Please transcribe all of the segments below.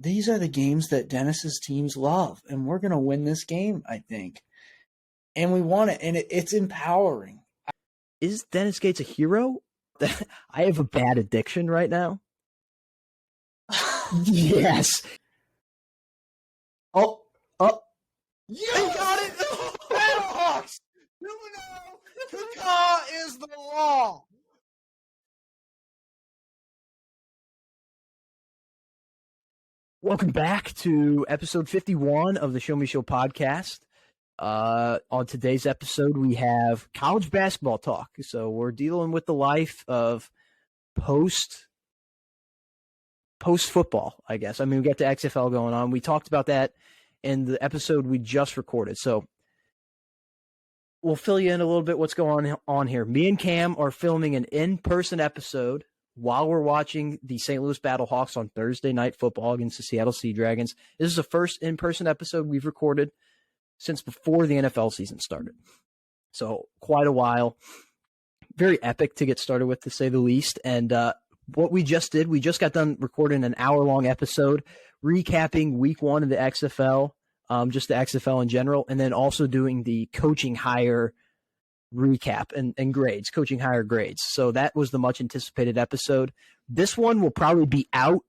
these are the games that Dennis's teams love, and we're going to win this game, I think. And we want it, and it's empowering. Is Dennis Gates a hero? I have a bad addiction right now. Yes. Oh. You got it! Battlehawks! 2-0! ncaa is the law! Welcome back to episode 51 of the Show Me Show podcast. On today's episode, we have college basketball talk. So we're dealing with the life of post-football, I guess. I mean, we got the XFL going on. We talked about that in the episode we just recorded. So we'll fill you in a little bit what's going on here. Me and Cam are filming an in-person episode while we're watching the St. Louis Battlehawks on Thursday Night Football against the Seattle Sea Dragons. This is the first in-person episode we've recorded since before the NFL season started. So quite a while. Very epic to get started with, to say the least. And what we just did, we just got done recording an hour-long episode recapping week one of the XFL, just the XFL in general, and then also doing the coaching hire recap and grades, coaching hire grades. So that was the much-anticipated episode. This one will probably be out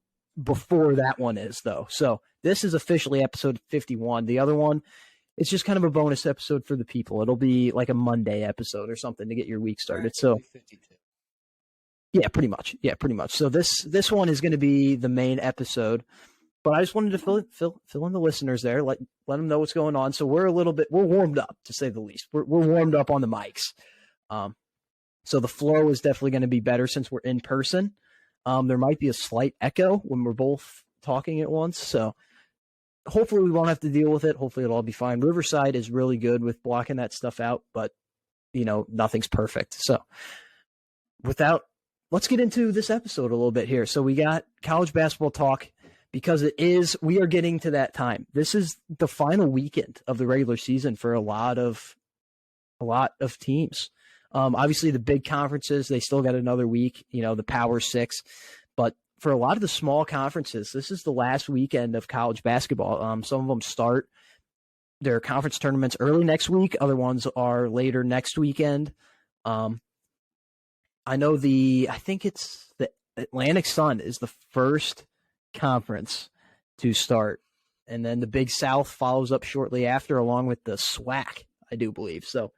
before that one is, though. So this is officially episode 51. The other one, it's just kind of a bonus episode for the people. It'll be like a Monday episode or something to get your week started. So 52. Yeah, pretty much. So this one is going to be the main episode, but I just wanted to fill in the listeners there, let them know what's going on. So we're warmed up, to say the least. We're warmed up on the mics. So the flow is definitely going to be better since we're in person. There might be a slight echo when we're both talking at once. So hopefully we won't have to deal with it. Hopefully it'll all be fine. Riverside is really good with blocking that stuff out, but nothing's perfect. So let's get into this episode a little bit here. So we got college basketball talk because we are getting to that time. This is the final weekend of the regular season for a lot of teams. Obviously the big conferences, they still got another week, the Power Six, but for a lot of the small conferences, this is the last weekend of college basketball. Some of them start their conference tournaments early next week. Other ones are later next weekend. I think it's the Atlantic Sun is the first conference to start. And then the Big South follows up shortly after, along with the SWAC, I do believe. So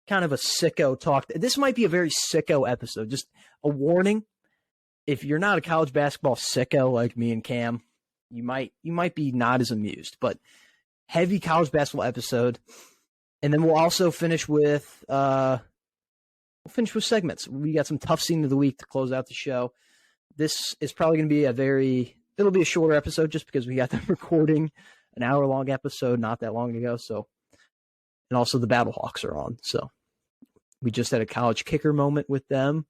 kind of a sicko talk. This might be a very sicko episode. Just a warning. If you're not a college basketball sicko like me and Cam, you might be not as amused. But heavy college basketball episode. And then we'll also finish with segments. We got some tough scene of the week to close out the show. This is probably going to be it'll be a shorter episode just because we got them recording an hour-long episode not that long ago. So, and also the Battlehawks are on. So we just had a college kicker moment with them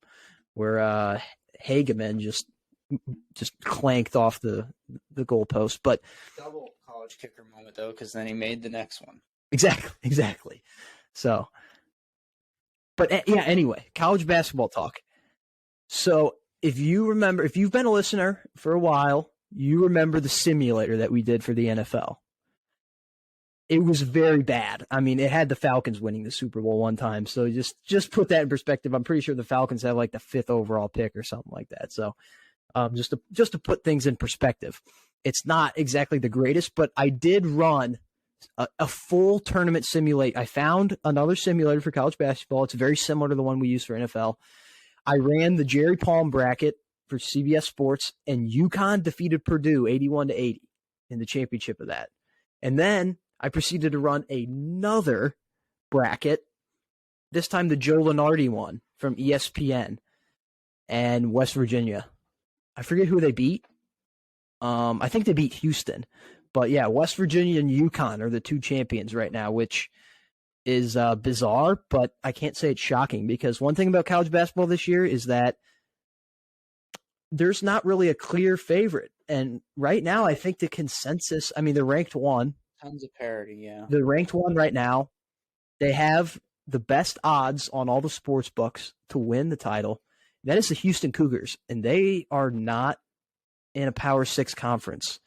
where Hageman just clanked off the goalpost. But Double college kicker moment, though, because then he made the next one. Exactly. So, but yeah, anyway, college basketball talk. So if you've been a listener for a while, you remember the simulator that we did for the NFL. It was very bad. I mean, it had the Falcons winning the Super Bowl one time. So just put that in perspective. I'm pretty sure the Falcons have like the 5th overall pick or something like that. So just to put things in perspective, it's not exactly the greatest, but I did run a full tournament simulate. I found another simulator for college basketball. It's very similar to the one we use for NFL. I ran the Jerry Palm bracket for CBS Sports, and UConn defeated Purdue 81-80 in the championship of that. And then I proceeded to run another bracket, this time the Joe Lunardi one from ESPN and West Virginia. I forget who they beat. I think they beat Houston. But yeah, West Virginia and UConn are the two champions right now, which is bizarre, but I can't say it's shocking because one thing about college basketball this year is that there's not really a clear favorite. And right now, I think the consensus, I mean, they're ranked 1. Tons of parity, yeah. They're ranked 1 right now. They have the best odds on all the sports books to win the title. That is the Houston Cougars, and they are not in a Power 6 conference.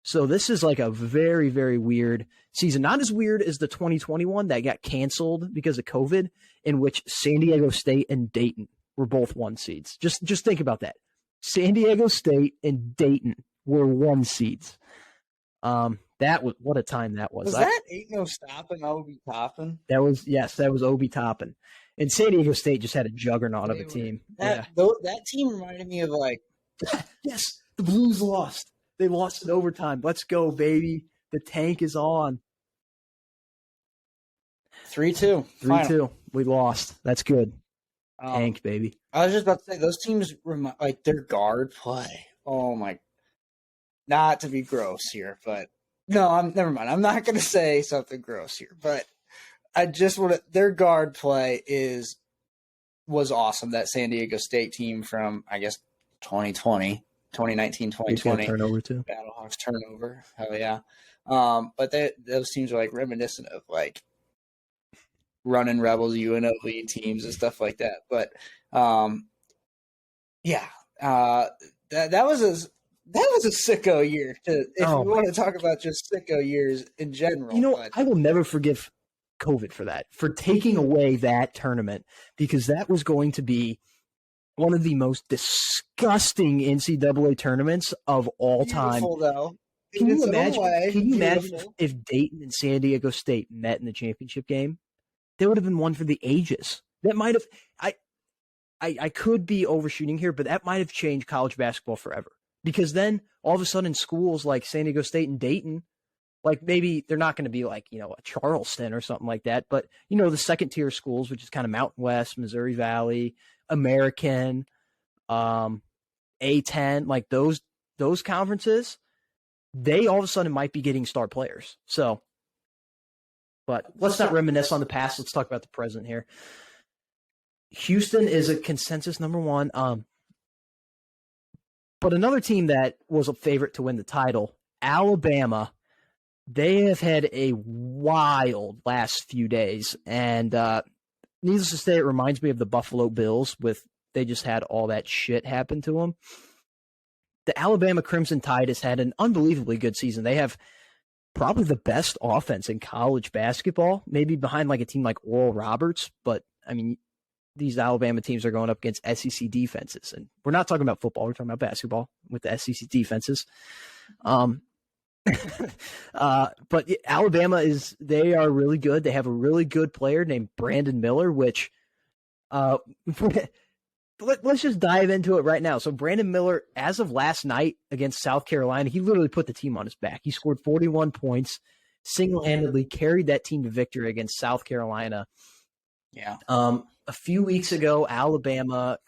So this is like a very, very weird season. Not as weird as the 2021 that got canceled because of COVID, in which San Diego State and Dayton were both 1 seeds. Just think about that. San Diego State and Dayton were 1 seeds. That was what a time that was. Was that Ain't No Stoppin' Obi Toppin? That was Obi Toppin. And San Diego State just had a juggernaut of a team. That team reminded me of like yes, the Blues lost. They lost in overtime. Let's go, baby. The tank is on. 3-2. 3-2. We lost. That's good. Tank, baby. I was just about to say, those teams, like, their guard play. Oh, my. Not to be gross here, but. No, never mind. I'm not going to say something gross here, but I just want to. Their guard play was awesome. That San Diego State team from, I guess, 2019, 2020. Turnover, too. Battlehawks turnover. Hell yeah. But those teams are, like, reminiscent of, like, running Rebels, UNLV teams and stuff like that. But that was a sicko year. If you want to talk about just sicko years in general. I will never forgive COVID for that, for taking away that tournament, because that was going to be one of the most disgusting NCAA tournaments of all time. Though. Can you imagine if Dayton and San Diego State met in the championship game? They would have been one for the ages. That might have I could be overshooting here, but that might have changed college basketball forever. Because then all of a sudden schools like San Diego State and Dayton, like maybe they're not going to be like, a Charleston or something like that, but the second tier schools, which is kind of Mountain West, Missouri Valley, American, A10, like those conferences, they all of a sudden might be getting star players. So, but let's not reminisce on the past. Let's talk about the present here. Houston is a consensus number 1. But another team that was a favorite to win the title, Alabama, they have had a wild last few days. And needless to say, it reminds me of the Buffalo Bills they just had all that shit happen to them. The Alabama Crimson Tide has had an unbelievably good season. They have probably the best offense in college basketball, maybe behind like a team like Oral Roberts. But, I mean, these Alabama teams are going up against SEC defenses. And we're not talking about football. We're talking about basketball with the SEC defenses. But Alabama they are really good. They have a really good player named Brandon Miller, which let's just dive into it right now. So Brandon Miller, as of last night against South Carolina, he literally put the team on his back. He scored 41 points, single-handedly carried that team to victory against South Carolina. Yeah. A few weeks ago, Alabama,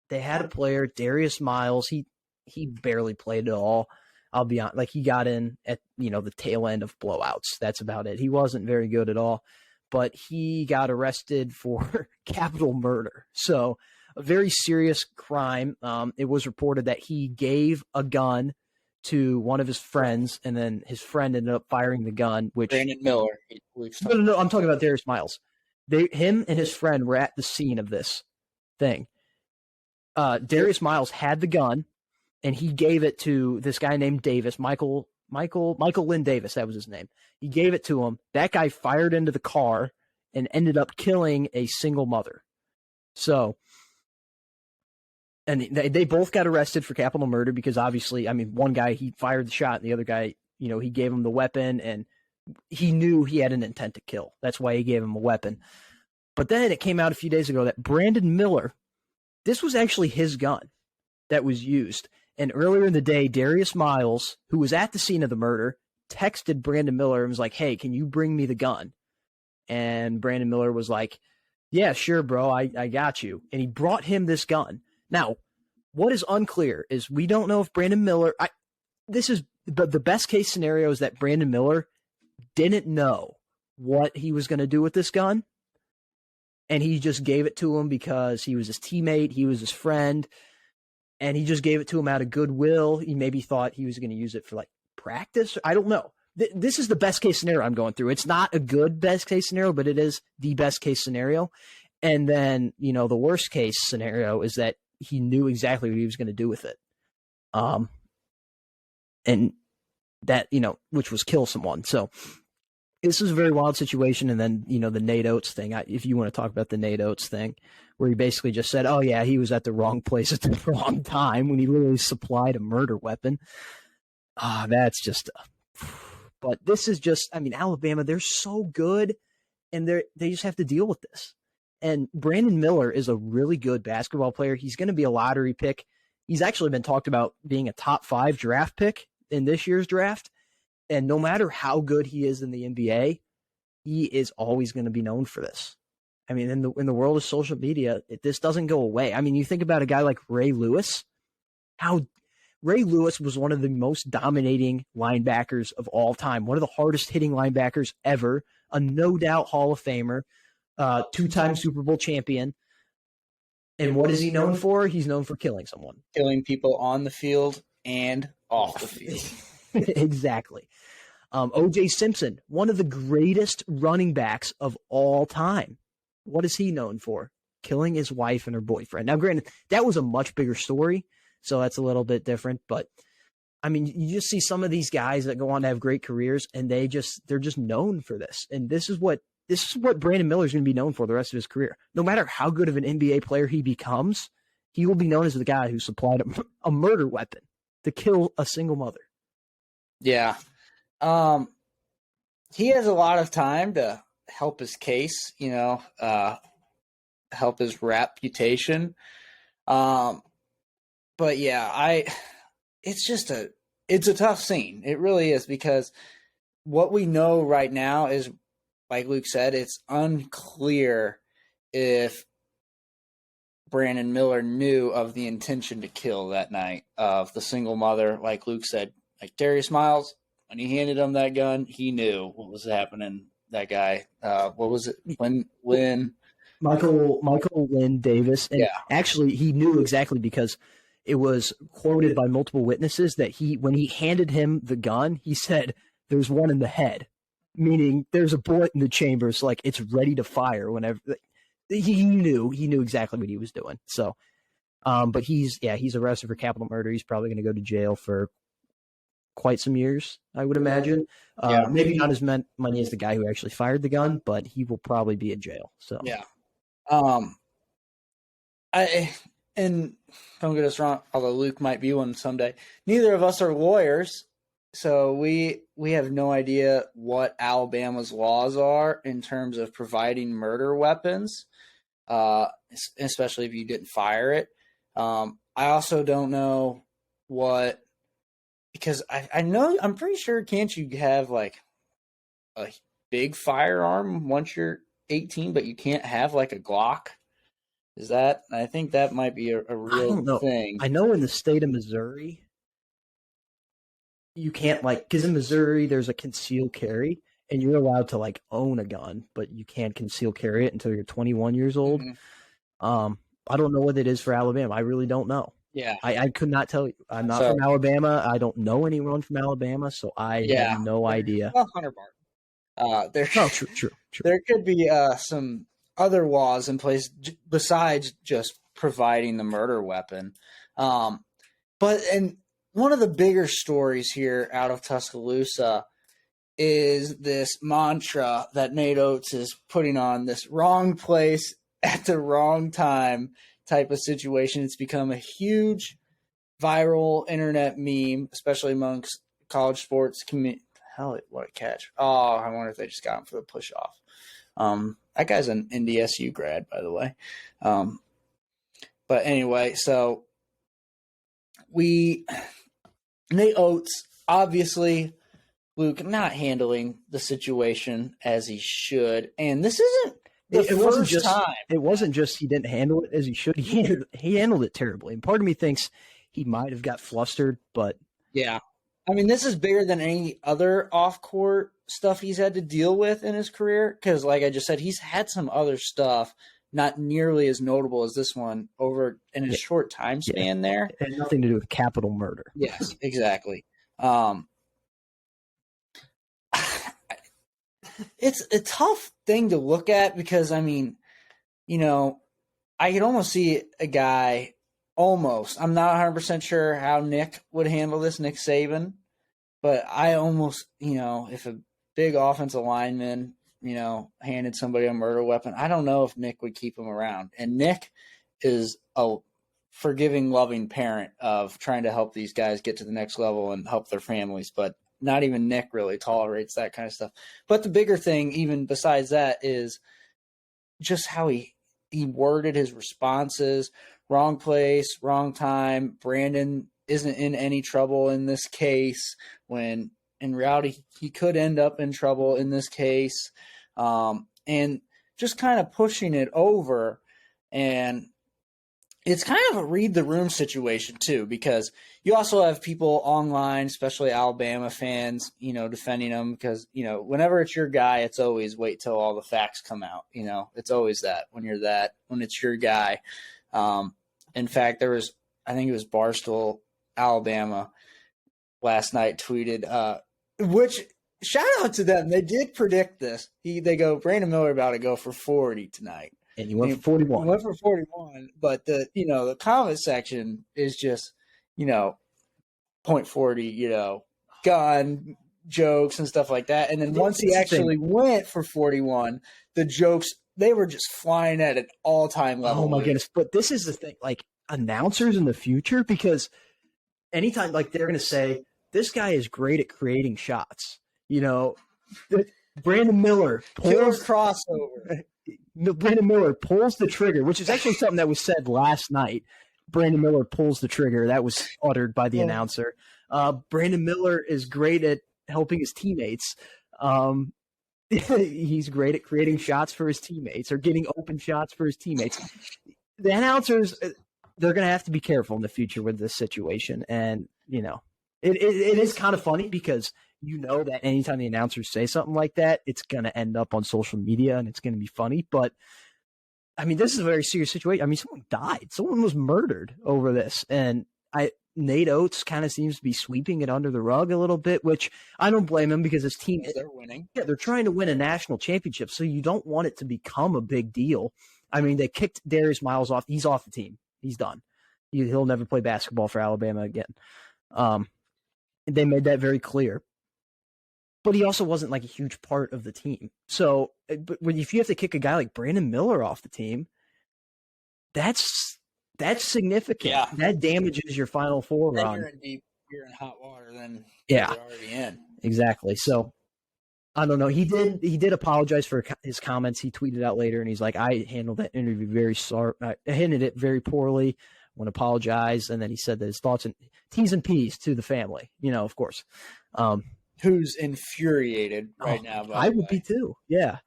they had a player, Darius Miles. He barely played at all. I'll be honest. Like, he got in at, the tail end of blowouts. That's about it. He wasn't very good at all. But he got arrested for capital murder. So a very serious crime. It was reported that he gave a gun to one of his friends, and then his friend ended up firing the gun. Which Brandon Miller. No, I'm talking about Darius Miles. Him and his friend were at the scene of this thing. Darius Miles had the gun, and he gave it to this guy named Davis, Michael Lynn Davis. That was his name. He gave it to him. That guy fired into the car and ended up killing a single mother. So, and they both got arrested for capital murder because obviously, I mean, one guy, he fired the shot, and the other guy, he gave him the weapon, and he knew he had an intent to kill. That's why he gave him a weapon. But then it came out a few days ago that Brandon Miller, this was actually his gun that was used. And earlier in the day, Darius Miles, who was at the scene of the murder, texted Brandon Miller and was like, "Hey, can you bring me the gun?" And Brandon Miller was like, "Yeah, sure, bro. I got you." And he brought him this gun. Now, what is unclear is we don't know if Brandon Miller, this is the best case scenario is that Brandon Miller didn't know what he was going to do with this gun, and he just gave it to him because he was his teammate, he was his friend, and he just gave it to him out of goodwill. He maybe thought he was going to use it for like practice. I don't know. This is the best case scenario I'm going through. It's not a good best case scenario, but it is the best case scenario. And then, the worst case scenario is that he knew exactly what he was going to do with it. And that, which was kill someone. So this is a very wild situation. And then, the Nate Oates thing, if you want to talk about the Nate Oates thing, where he basically just said, oh, yeah, he was at the wrong place at the wrong time when he literally supplied a murder weapon. That's just but this is just, Alabama, they're so good, and they just have to deal with this. And Brandon Miller is a really good basketball player. He's going to be a lottery pick. He's actually been talked about being a top 5 draft pick in this year's draft. And no matter how good he is in the NBA, he is always going to be known for this. In the world of social media, this doesn't go away. You think about a guy like Ray Lewis, how Ray Lewis was one of the most dominating linebackers of all time, one of the hardest hitting linebackers ever, a no doubt Hall of Famer, 2-time Super Bowl champion. And what is he known for? He's known for killing someone. Killing people on the field and off the field. Exactly. O.J. Simpson, one of the greatest running backs of all time. What is he known for? Killing his wife and her boyfriend. Now, granted, that was a much bigger story, so that's a little bit different. But, you just see some of these guys that go on to have great careers, and they're just known for this. And this is what Brandon Miller is going to be known for the rest of his career. No matter how good of an NBA player he becomes, he will be known as the guy who supplied a murder weapon to kill a single mother. Yeah. He has a lot of time to help his case, help his reputation. But yeah, it's a tough scene. It really is, because what we know right now is, like Luke said, it's unclear if Brandon Miller knew of the intention to kill that night of the single mother. Like Luke said, like Darius Miles, when he handed him that gun, he knew what was happening. That guy, what was it? When Michael Lynn Davis. And actually, he knew exactly, because it was quoted by multiple witnesses that when he handed him the gun, he said, "There's one in the head," meaning there's a bullet in the chamber. So like it's ready to fire whenever. He knew exactly what he was doing. So, but he's arrested for capital murder. He's probably going to go to jail for quite some years, I would imagine. Maybe not as many as the guy who actually fired the gun, but he will probably be in jail. So and don't get us wrong, although Luke might be one someday, neither of us are lawyers, so we have no idea what Alabama's laws are in terms of providing murder weapons, especially if you didn't fire it. I also don't know what, because I'm pretty sure, can't you have like a big firearm once you're 18, but you can't have like a Glock? I think that might be a real thing. I know in the state of Missouri, you can't, because in Missouri there's a concealed carry, and you're allowed to own a gun, but you can't conceal carry it until you're 21 years old. Mm-hmm. I don't know what it is for Alabama. I really don't know. Yeah, I could not tell you. I'm not from Alabama. I don't know anyone from Alabama, so I have no idea. Well, Hunter Barton. True. There could be some other laws in place besides just providing the murder weapon. But one of the bigger stories here out of Tuscaloosa is this mantra that Nate Oates is putting on, this wrong place at the wrong time type of situation. It's become a huge viral internet meme, especially amongst college sports community. Hell, what a catch. Oh, I wonder if they just got him for the push off. That guy's an NDSU grad, by the way. But anyway, so Nate Oates, obviously, Luke, not handling the situation as he should. And this isn't the first time. It wasn't just he didn't handle it as he should. He handled it terribly. And part of me thinks he might have got flustered, but yeah. This is bigger than any other off-court stuff he's had to deal with in his career, because, like I just said, he's had some other stuff not nearly as notable as this one over in a short time span there. It had nothing to do with capital murder. Yes, exactly. It's a tough thing to look at because, I could almost see a guy I'm not 100% sure how Nick would handle this, Nick Saban. But I almost, if a big offensive lineman, handed somebody a murder weapon, I don't know if Nick would keep him around. And Nick is a forgiving, loving parent of trying to help these guys get to the next level and help their families. But not even Nick really tolerates that kind of stuff. But the bigger thing, even besides that, is just how he worded his responses. Wrong place, wrong time. Brandon isn't in any trouble in this case, when in reality he could end up in trouble in this case. And just kind of pushing it over. And it's kind of a read the room situation too, because you also have people online, especially Alabama fans, defending him because, whenever it's your guy, it's always wait till all the facts come out. It's always that when it's your guy. In fact, I think it was Barstool, Alabama last night tweeted, which shout out to them. They did predict this. They go, Brandon Miller about to go for 40 tonight. And he went for 41. He went for 41, but the comment section is just, .40, gun jokes and stuff like that. And then once he actually went for 41, the jokes, they were just flying at an all-time level. Oh my goodness. But this is the thing, like announcers in the future, because anytime like they're going to say, this guy is great at creating shots, Brandon Miller pulls crossover. Brandon Miller pulls the trigger, which is actually something that was said last night. Brandon Miller pulls the trigger. That was uttered by the announcer. Brandon Miller is great at helping his teammates. He's great at creating shots for his teammates or getting open shots for his teammates. The announcers, they're going to have to be careful in the future with this situation. And, it is kind of funny because that anytime the announcers say something like that, it's going to end up on social media and it's going to be funny. But, I mean, this is a very serious situation. I mean, someone died. Someone was murdered over this. And Nate Oates kind of seems to be sweeping it under the rug a little bit, which I don't blame him because his team – they're winning. Yeah, they're trying to win a national championship, so you don't want it to become a big deal. I mean, they kicked Darius Miles off. He's off the team. He's done. He'll never play basketball for Alabama again. They made that very clear. But he also wasn't like a huge part of the team. So, but if you have to kick a guy like Brandon Miller off the team, that's significant. Yeah. That damages your Final Four run. You're in hot water, then you're already in. Exactly. So, I don't know. He did apologize for his comments. He tweeted out later, and he's like, I handled that interview I handled it very poorly. I want to apologize. And then he said that his thoughts and T's and P's to the family, of course. Who's infuriated right now. I would be too. Yeah.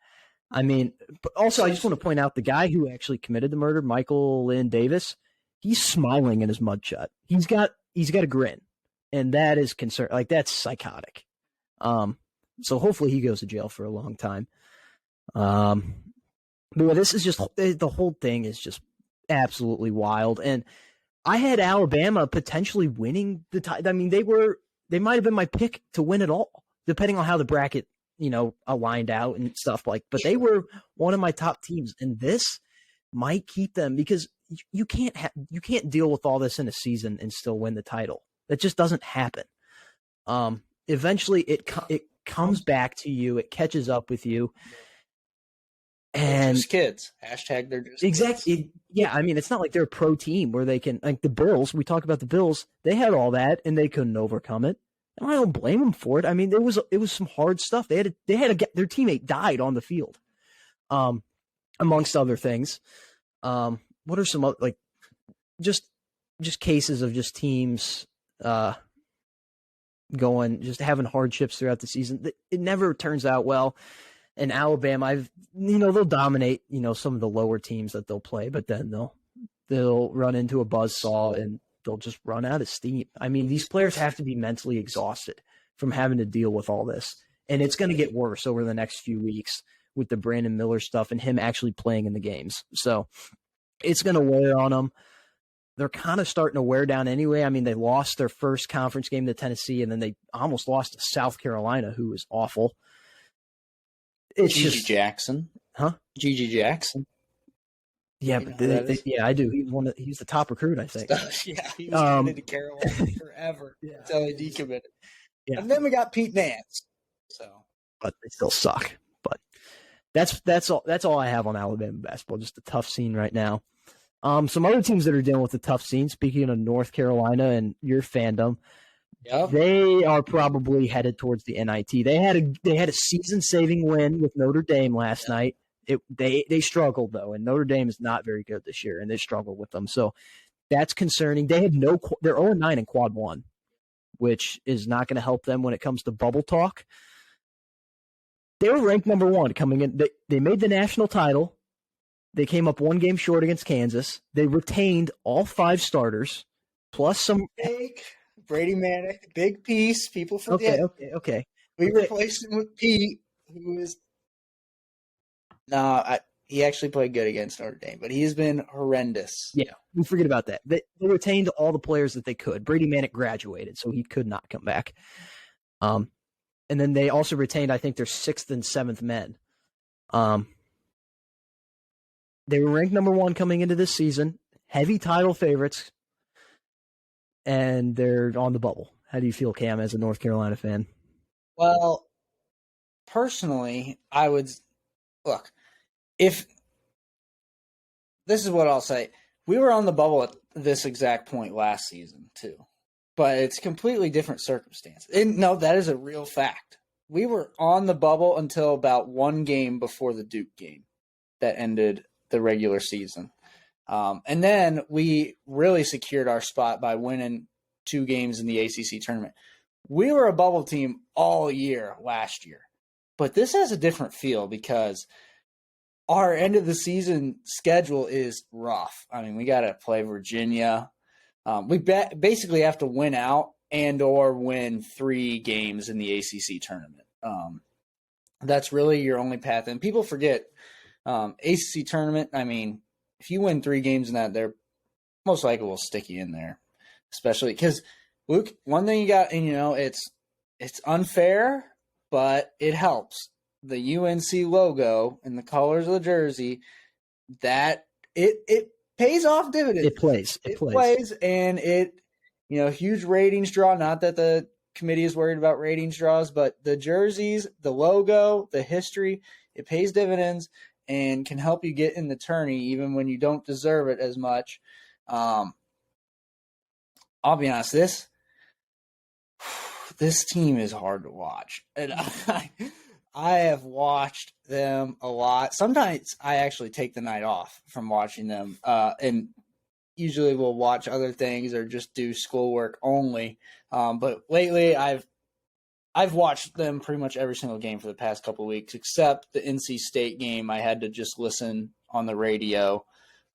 I mean, but also I just want to point out the guy who actually committed the murder, Michael Lynn Davis, he's smiling in his mugshot. He's got a grin, and that is concern. Like, that's psychotic. So hopefully he goes to jail for a long time. But this is just, the whole thing is just absolutely wild. And I had Alabama potentially winning the title. I mean, they might have been my pick to win it all, depending on how the bracket, aligned out and stuff like. But they were one of my top teams, and this might keep them because you can't deal with all this in a season and still win the title. That just doesn't happen. Eventually, it comes back to you. It catches up with you. And just kids. Hashtag they're just exactly. Kids. Yeah, I mean, it's not like they're a pro team where they can, like the Bills. We talk about the Bills. They had all that and they couldn't overcome it. And I don't blame them for it. I mean, it was some hard stuff. Their teammate died on the field, amongst other things. What are some other, like just cases of just teams just having hardships throughout the season? It never turns out well. And Alabama, they'll dominate, some of the lower teams that they'll play, but then they'll run into a buzzsaw and they'll just run out of steam. I mean, these players have to be mentally exhausted from having to deal with all this. And it's going to get worse over the next few weeks with the Brandon Miller stuff and him actually playing in the games. So it's going to wear on them. They're kind of starting to wear down anyway. I mean, they lost their first conference game to Tennessee, and then they almost lost to South Carolina, who was awful. It's Gigi Jackson. Huh? Gigi Jackson. Yeah, but I do. He's the top recruit, I think. Yeah, he was committed to Carolina forever until he decommitted. Yeah. And then we got Pete Nance. So, but they still suck. But that's all I have on Alabama basketball. Just a tough scene right now. Some other teams that are dealing with a tough scene. Speaking of North Carolina and your fandom, yep. they are probably headed towards the NIT. They had a season-saving win with Notre Dame last night. They struggled though, and Notre Dame is not very good this year, and they struggled with them. So that's concerning. They have they're 0-9 in quad one, which is not going to help them when it comes to bubble talk. They were ranked number 1 coming in. They made the national title. They came up 1 game short against Kansas. They retained all 5 starters, plus some big Brady Manick, big piece. People forget. Okay. We replaced him with Pete, who is he actually played good against Notre Dame, but he's been horrendous. Yeah, we forget about that. They retained all the players that they could. Brady Manick graduated, so he could not come back. And then they also retained, I think, their 6th and 7th men. They were ranked number 1 coming into this season, heavy title favorites, and they're on the bubble. How do you feel, Cam, as a North Carolina fan? Well, personally, I would look. If this is what I'll say, we were on the bubble at this exact point last season too, but it's completely different circumstance. And no, that is a real fact. We were on the bubble until about 1 game before the Duke game that ended the regular season. And then we really secured our spot by winning 2 games in the ACC tournament. We were a bubble team all year last year, but this has a different feel because our end of the season schedule is rough. I mean, we got to play Virginia. We basically have to win out and or win 3 games in the ACC tournament. That's really your only path. And people forget ACC tournament. I mean, if you win 3 games in that, they're most likely will stick you in there, especially because Luke. One thing you got, and it's unfair, but it helps. The UNC logo and the colors of the jersey, that it pays off dividends. It plays, and it huge ratings draw. Not that the committee is worried about ratings draws, but the jerseys, the logo, the history, it pays dividends and can help you get in the tourney even when you don't deserve it as much. I'll be honest, this team is hard to watch, and I have watched them a lot. Sometimes I actually take the night off from watching them, and usually we'll watch other things or just do schoolwork only. But lately, I've watched them pretty much every single game for the past couple of weeks, except the NC State game. I had to just listen on the radio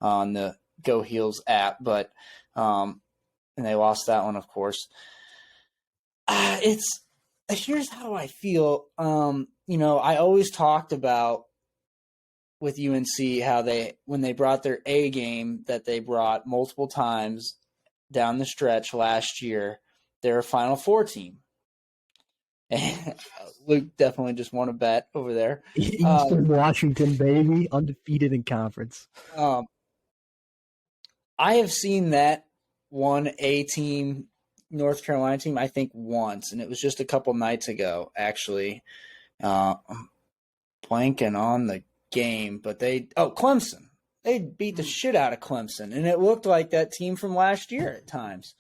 on the Go Heels app, but and they lost that one, of course. Here's how I feel. I always talked about with UNC how when they brought their A game that they brought multiple times down the stretch last year, they're a Final Four team. And Luke definitely just won a bet over there. Eastern Washington, baby, undefeated in conference. I have seen that one A team, North Carolina team, I think once, and it was just a couple nights ago, actually. I'm blanking on the game, but Clemson. They beat the shit out of Clemson, and it looked like that team from last year at times.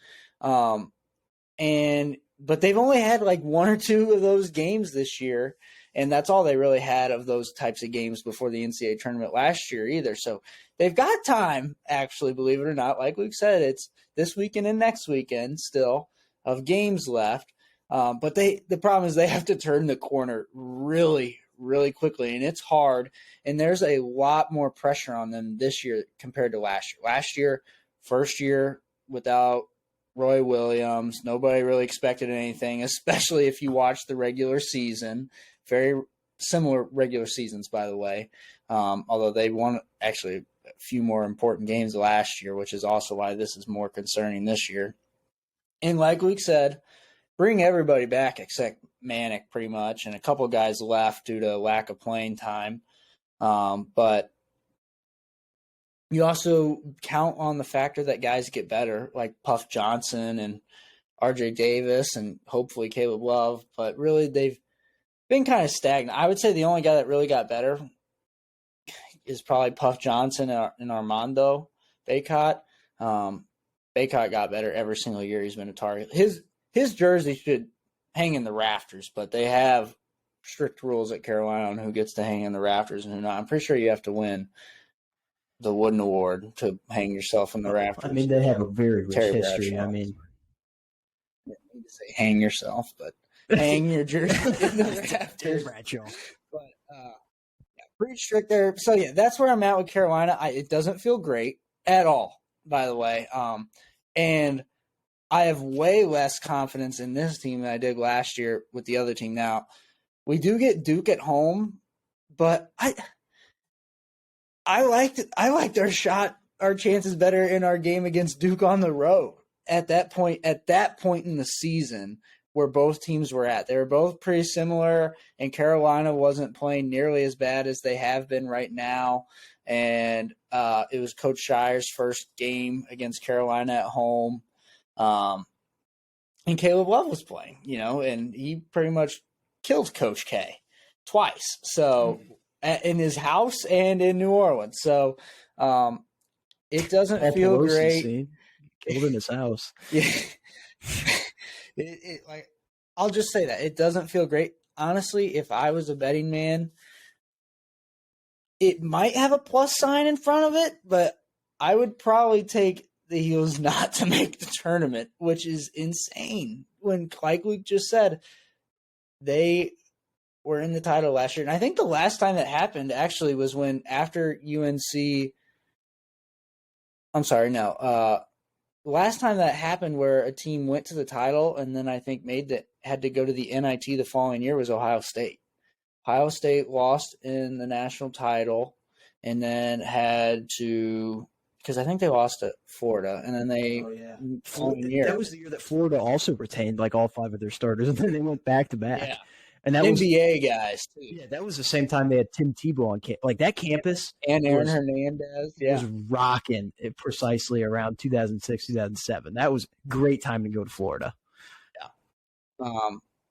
But they've only had like 1 or 2 of those games this year, and that's all they really had of those types of games before the NCAA tournament last year either. So they've got time, actually, believe it or not. Like Luke said, it's this weekend and next weekend still of games left. But the problem is they have to turn the corner really, really quickly, and it's hard. And there's a lot more pressure on them this year compared to last year. Last year, first year without Roy Williams, nobody really expected anything, especially if you watch the regular season. Very similar regular seasons, by the way, although they won actually a few more important games last year, which is also why this is more concerning this year. And like Luke said, bring everybody back except Manick pretty much, and a couple of guys left due to lack of playing time. But you also count on the factor that guys get better, like Puff Johnson and RJ Davis and hopefully Caleb Love, but really they've been kind of stagnant. I would say the only guy that really got better is probably Puff Johnson and Armando Bacot. Bacot got better every single year he's been a target. His jersey should hang in the rafters, but they have strict rules at Carolina on who gets to hang in the rafters and who not. I'm pretty sure you have to win the Wooden Award to hang yourself in the rafters. I mean, they have a very rich Terry history. Bradshaw. I mean, I need to say hang yourself, but hang your jersey in the rafters. Terry Bradshaw. But yeah, pretty strict there. So yeah, that's where I'm at with Carolina. It doesn't feel great at all, by the way. And I have way less confidence in this team than I did last year with the other team. Now, we do get Duke at home, but I liked our chances better in our game against Duke on the road at that point in the season where both teams were at. They were both pretty similar, and Carolina wasn't playing nearly as bad as they have been right now. And it was Coach Shire's first game against Carolina at home. And Caleb Love was playing, and he pretty much killed Coach K twice. So in his house and in New Orleans. So it doesn't feel great. Killed in his house. Yeah. Like, I'll just say that it doesn't feel great. Honestly, if I was a betting man, it might have a plus sign in front of it, but I would probably take the Heels not to make the tournament, which is insane. When, like Luke just said, they were in the title last year. And I think the last time that happened actually was when after UNC – I'm sorry, no. Last time that happened where a team went to the title and then I think had to go to the NIT the following year was Ohio State. Ohio State lost in the national title and then had to – because I think they lost to Florida, and then following year. That was the year that Florida also retained like all 5 of their starters, and then they went back to back. Yeah. And that NBA guys too. Yeah, that was the same time they had Tim Tebow on campus. Like that campus and Aaron Hernandez. Yeah, was rocking it precisely around 2006, 2007. That was a great time to go to Florida. Yeah.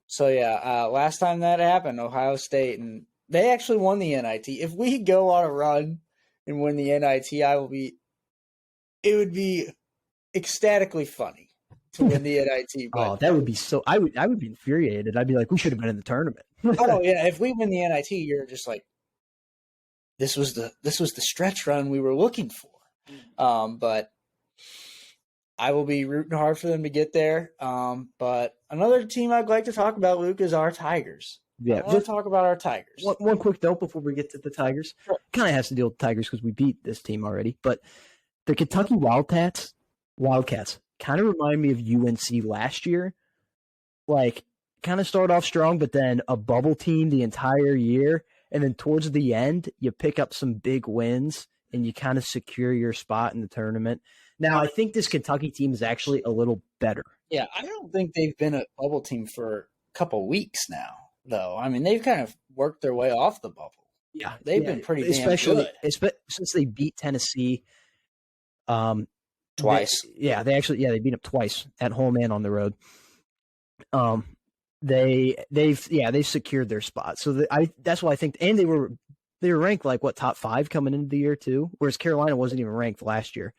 So yeah, last time that happened, Ohio State, and they actually won the NIT. If we go on a run and win the NIT, it would be ecstatically funny to win the NIT. But, that would be so. I would be infuriated. I'd be like, we should have been in the tournament. Oh yeah, if we win the NIT, you're just like, this was the stretch run we were looking for. But I will be rooting hard for them to get there. But another team I'd like to talk about, Luke, is our Tigers. Yeah, I want to talk about our Tigers. One quick note before we get to the Tigers. Sure. Kind of has to deal with the Tigers because we beat this team already, but. The Kentucky Wildcats kind of remind me of UNC last year. Like, kind of start off strong, but then a bubble team the entire year. And then towards the end, you pick up some big wins and you kind of secure your spot in the tournament. Now, I think this Kentucky team is actually a little better. Yeah, I don't think they've been a bubble team for a couple weeks now, though. I mean, they've kind of worked their way off the bubble. Yeah, they've been pretty damn good. Especially since they beat Tennessee. Twice. They beat up twice at home and on the road. They've secured their spot. So that's why I think, and they were ranked like top 5 coming into the year too, whereas Carolina wasn't even ranked last year.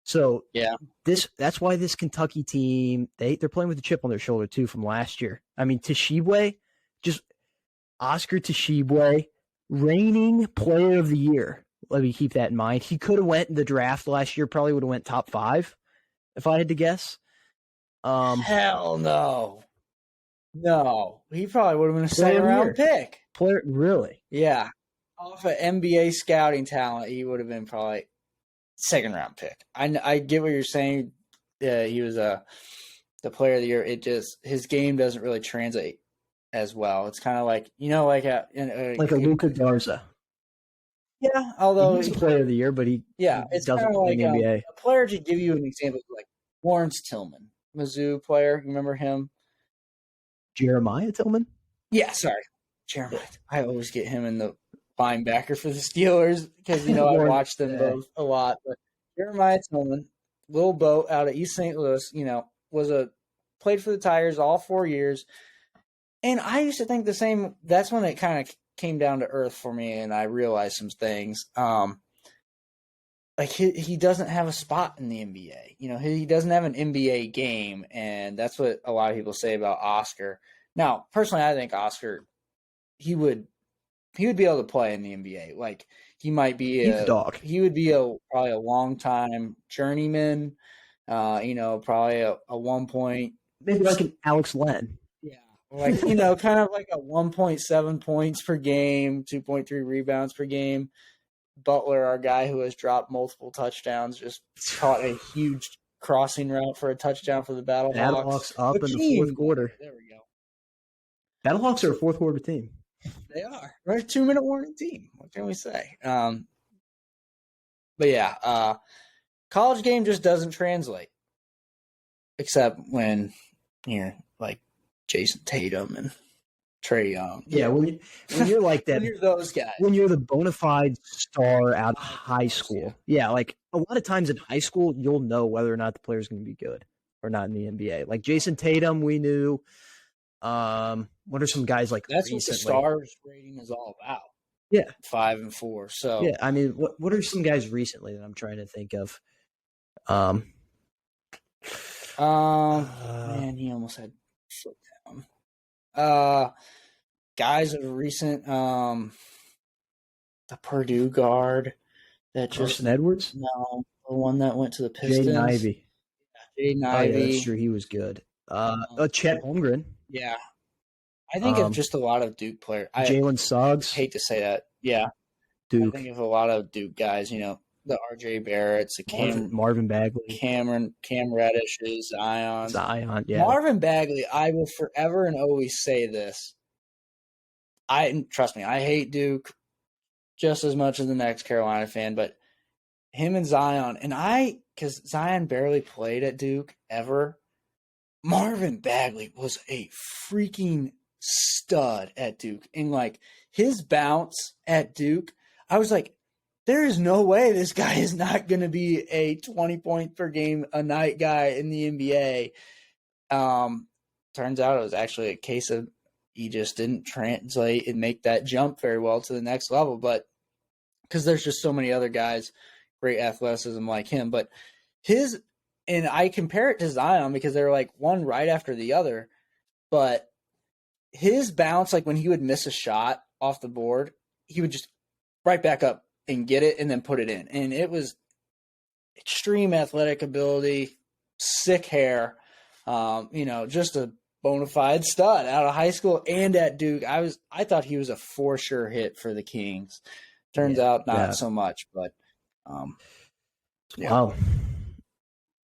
So yeah, that's why this Kentucky team they're playing with a chip on their shoulder too from last year. I mean, Oscar Tshiebwe, reigning player of the year. Let me keep that in mind. He could have went in the draft last year, probably would have went top 5, if I had to guess. Hell no. No. He probably would have been a second-round pick. Player, really? Yeah. Off of NBA scouting talent, he would have been probably second-round pick. I get what you're saying. He was the player of the year. His game doesn't really translate as well. It's kind of like, like a Luka Garza. Yeah, although he's a player of the year, but it's doesn't play in the NBA. A player to give you an example, like Lawrence Tillman, Mizzou player. You remember him? Jeremiah Tillman? Yeah, sorry, Jeremiah. I always get him in the linebacker for the Steelers because I watched them both a lot. But Jeremiah Tillman, little boat out of East St. Louis, was a played for the Tigers all 4 years. And I used to think the same. That's when it kind of came down to earth for me, and I realized some things. Like he doesn't have a spot in the NBA. You know, he doesn't have an NBA game, and that's what a lot of people say about Oscar. Now, personally, I think Oscar, he would be able to play in the NBA. Like he might be He's a dog. He would be probably a long time journeyman. You know, probably a 1 point, maybe like an Alex Len. yeah, like you know, kind of like a 1.7 points per game, 2.3 rebounds per game. Butler, our guy who has dropped multiple touchdowns, just caught a huge crossing route for a touchdown for the Battlehawks. Battlehawks up in the fourth quarter. There we go. Battlehawks are a fourth quarter team. They are. They're a 2-minute warning team. What can we say? But yeah, college game just doesn't translate, except when you're like Jason Tatum and Trae Young. Yeah, when you're like that, when you're those guys. When you're the bona fide star out of high school. Yeah, like a lot of times in high school, you'll know whether or not the player's going to be good or not in the NBA. Like Jason Tatum, we knew. What are some guys like that's recently? What the stars rating is all about. Yeah. 5 and 4. So yeah, I mean, what are some guys recently that I'm trying to think of? Man, he almost had foot down. Guys of recent, the Purdue guard that just Carson Edwards? No, the one that went to the Pistons. Jaden Ivey. Jaden Ivey. Oh, yeah, that's true. He was good. Chet Holmgren. Yeah. I think of just a lot of Duke players. Jalen Suggs. Hate to say that. Yeah. Duke. I think of a lot of Duke guys, you know, the RJ Barretts, the Marvin Bagley. Cam Reddishes, Zion, yeah. Marvin Bagley, I will forever and always say this. Trust me, I hate Duke just as much as the next Carolina fan, but him and Zion, because Zion barely played at Duke ever, Marvin Bagley was a freaking stud at Duke. And like his bounce at Duke, I was like, there is no way this guy is not going to be a 20 point per game a night guy in the NBA. Turns out it was actually a case of he just didn't translate and make that jump very well to the next level. But because there's just so many other guys, great athleticism like him. But and I compare it to Zion because they're like one right after the other. But his bounce, like when he would miss a shot off the board, he would just right back up and get it and then put it in. And it was extreme athletic ability, sick hair, just a bona fide stud out of high school and at Duke. I thought he was a for sure hit for the Kings. Turns out not so much, but wow.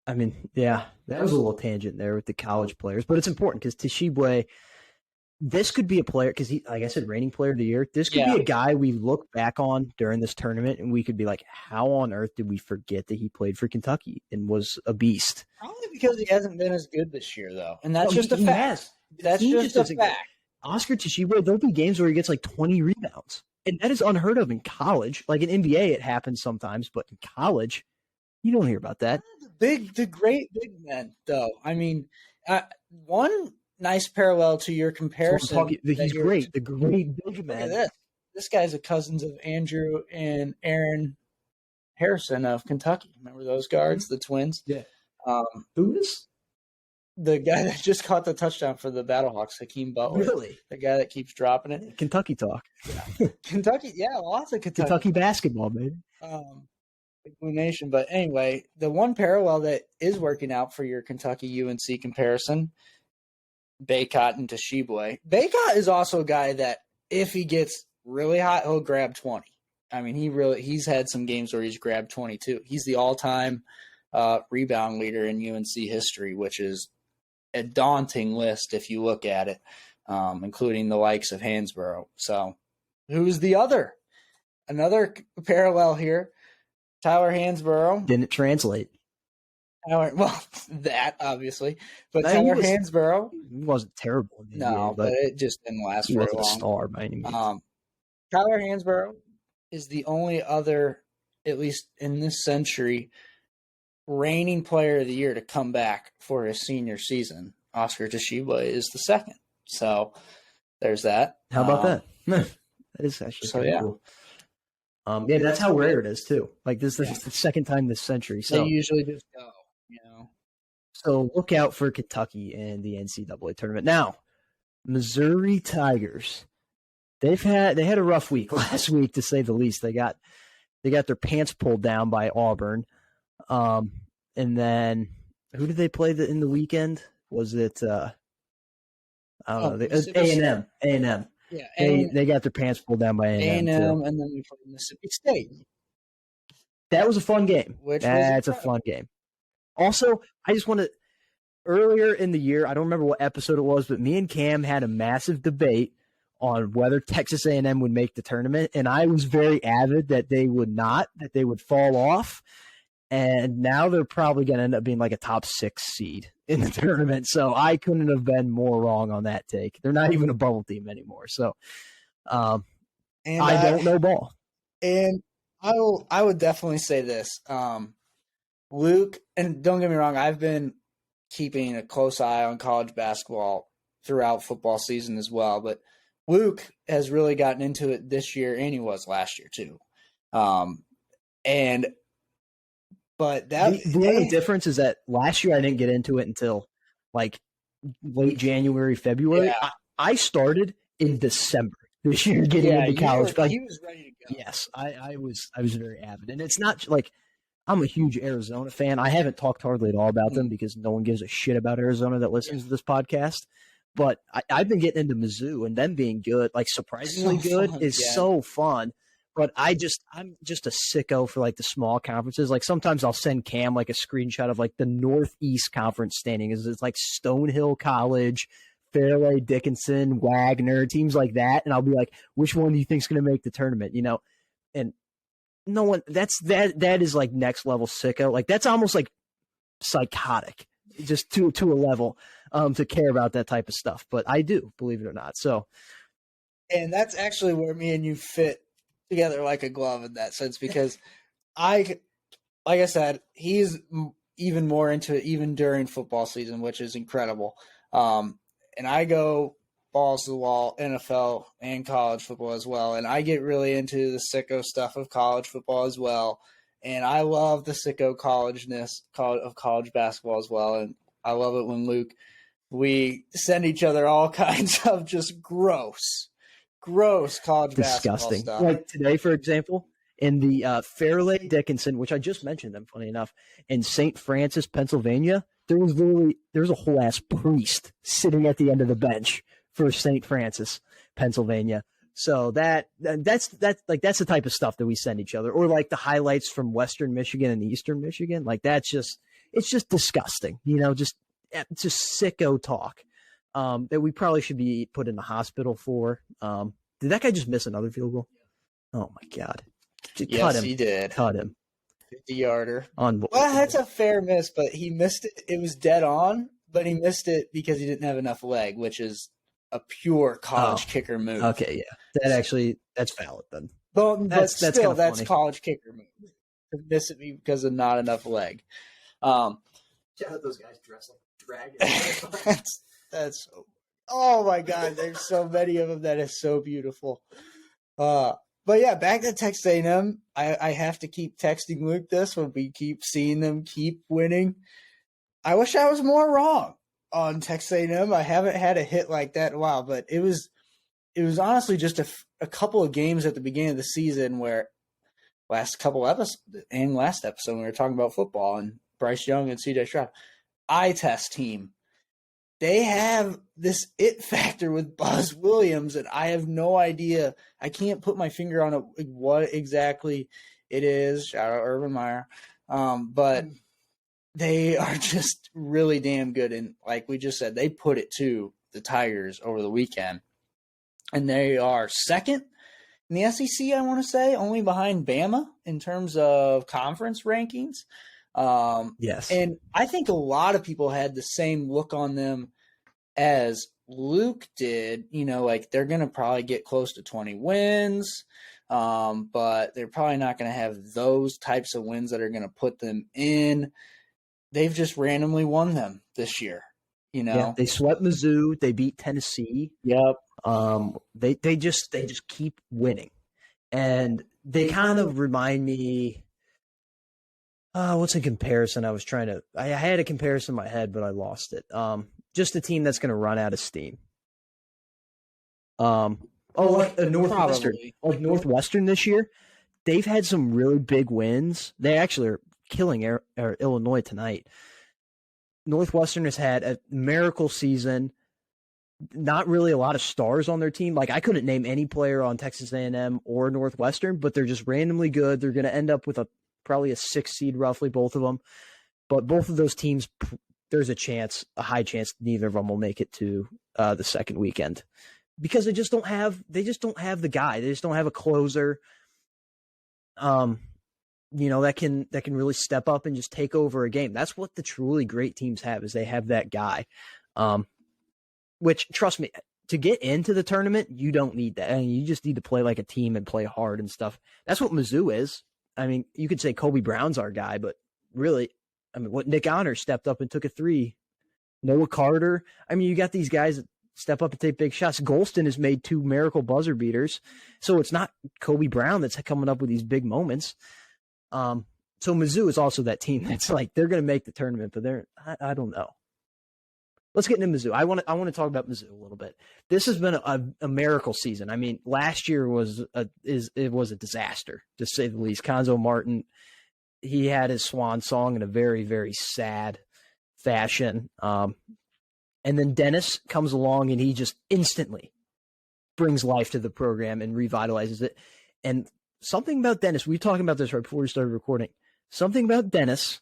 I mean, yeah, that was a little tangent there with the college players, but it's important because Tshiebwe, this could be a player because he, like I said, reigning player of the year. This could be a guy we look back on during this tournament and we could be like, how on earth did we forget that he played for Kentucky and was a beast? Probably because he hasn't been as good this year, though, and that's just a fact. That's just a fact. Oscar Tshiebwe, there'll be games where he gets like 20 rebounds, and that is unheard of in college. Like in NBA, it happens sometimes, but in college, you don't hear about that. The great big men, though. I mean, one nice parallel to your comparison. He's great. The great big man. Look at this guy's a cousins of Andrew and Aaron Harrison of Kentucky. Remember those guards, the twins? Yeah. Who is? The guy that just caught the touchdown for the Battlehawks, Hakeem Butler. Really? The guy that keeps dropping it. Kentucky talk. Yeah. Kentucky, yeah, lots of Kentucky basketball, baby. Big Blue Nation. But anyway, the one parallel that is working out for your Kentucky UNC comparison, Baycott and Tshiebwe. Baycott is also a guy that if he gets really hot, he'll grab 20. I mean, he's had some games where he's grabbed 22. He's the all-time rebound leader in UNC history, which is a daunting list if you look at it, including the likes of Hansborough. So who's the other? Another parallel here, Tyler Hansborough. Didn't translate. That obviously, but Tyler Hansborough. He wasn't terrible. But it just didn't last very long. He wasn't a star by any means. Tyler Hansborough is the only other, at least in this century, reigning player of the year to come back for his senior season. Oscar Toshiba is the second. So there's that. How about that? That is actually pretty cool. Yeah, that's how rare it is too. Like this is the second time this century. So they usually just go, So look out for Kentucky in the NCAA tournament. Now, Missouri Tigers. They had a rough week last week, to say the least. They got their pants pulled down by Auburn. And then who did they play in the weekend? Was it I don't know. A&M. A&M. Yeah, they got their pants pulled down by A&M. A&M, and then we played Mississippi State. That was a fun game. That's a fun game. Also, I just want to earlier in the year, I don't remember what episode it was, but me and Cam had a massive debate on whether Texas A&M would make the tournament, and I was very avid that they would not, that they would fall off. And now they're probably going to end up being like a top 6 seed in the tournament. So I couldn't have been more wrong on that take. They're not even a bubble team anymore. So I don't know ball. And I would definitely say this. Luke, and don't get me wrong, I've been keeping a close eye on college basketball throughout football season as well. But Luke has really gotten into it this year, and he was last year too. But the only difference is that last year I didn't get into it until like late January, February. Yeah. I started in December this year getting into college. He was ready to go. Yes, I was very avid, and it's not like I'm a huge Arizona fan. I haven't talked hardly at all about them because no one gives a shit about Arizona that listens to this podcast. But I've been getting into Mizzou, and them being good, like surprisingly good, is so fun. But I'm just a sicko for like the small conferences. Like sometimes I'll send Cam like a screenshot of like the Northeast Conference standings. It's like Stonehill College, Fairleigh Dickinson, Wagner, teams like that, and I'll be like, which one do you think's going to make the tournament? You know, and no one. That is like next level sicko. Like that's almost like psychotic, just to a level to care about that type of stuff. But I do, believe it or not. So, and that's actually where me and you fit together like a glove in that sense, because like I said, he's even more into it even during football season, which is incredible. And I go balls to the wall, NFL and college football as well. And I get really into the sicko stuff of college football as well. And I love the sicko collegeness of college basketball as well. And I love it when we send each other all kinds of just gross college basketball stuff. Like today, for example, in the Fairleigh Dickinson, which I just mentioned them, funny enough, in St. Francis, Pennsylvania, there was a whole ass priest sitting at the end of the bench for St. Francis, Pennsylvania. So that's the type of stuff that we send each other, or like the highlights from Western Michigan and Eastern Michigan. Like it's just disgusting, you know, just sicko talk. That we probably should be put in the hospital for. Did that guy just miss another field goal? Oh my God! Yes, he did. Cut him. 50-yarder. Well, that's a fair miss, but he missed it. It was dead on, but he missed it because he didn't have enough leg, which is a pure college kicker move. Okay, yeah, that's valid then. But that's college kicker move. To miss it because of not enough leg. Shout out those guys dressed like dragons. That's oh my God, there's so many of them. That is so beautiful. But yeah, back to Texas A&M. I have to keep texting Luke this when we keep seeing them keep winning. I wish I was more wrong on Texas A&M. I haven't had a hit like that in a while, but it was honestly just a couple of games at the beginning of the season where last episode we were talking about football and Bryce Young and CJ Stroud. Eye test team. They have this it factor with Buzz Williams, and I have no idea. I can't put my finger on what exactly it is. Shout out Urban Meyer. But they are just really damn good. And like we just said, they put it to the Tigers over the weekend. And they are second in the SEC, I want to say, only behind Bama in terms of conference rankings. Yes. And I think a lot of people had the same look on them as Luke did. You know, like they're going to probably get close to 20 wins, but they're probably not going to have those types of wins that are going to put them in. They've just randomly won them this year. Yeah, they swept Mizzou. They beat Tennessee. Yep. They just keep winning, and they kind of remind me. What's a comparison? I had a comparison in my head, but I lost it. Just a team that's going to run out of steam. Like Northwestern. Probably. Like Northwestern this year, they've had some really big wins. They actually are killing Illinois tonight. Northwestern has had a miracle season. Not really a lot of stars on their team. Like I couldn't name any player on Texas A&M or Northwestern, but they're just randomly good. They're going to end up with probably a 6 seed, roughly, both of them. But both of those teams, there's a high chance neither of them will make it to the second weekend because they just don't have the guy. They just don't have a closer. That can really step up and just take over a game. That's what the truly great teams have, is they have that guy. Which, trust me, to get into the tournament, you don't need that. I mean, you just need to play like a team and play hard and stuff. That's what Mizzou is. I mean, you could say Kobe Brown's our guy, but really, I mean, what Nick Honor stepped up and took a 3. Noah Carter. I mean, you got these guys that step up and take big shots. Golston has made 2 miracle buzzer beaters. So it's not Kobe Brown that's coming up with these big moments. So Mizzou is also that team that's like, they're going to make the tournament, but I don't know. Let's get into Mizzou. I want to talk about Mizzou a little bit. This has been a miracle season. I mean, last year was a disaster, to say the least. Conzo Martin, he had his swan song in a very, very sad fashion. And then Dennis comes along and he just instantly brings life to the program and revitalizes it. And something about Dennis, we were talking about this right before we started recording. Something about Dennis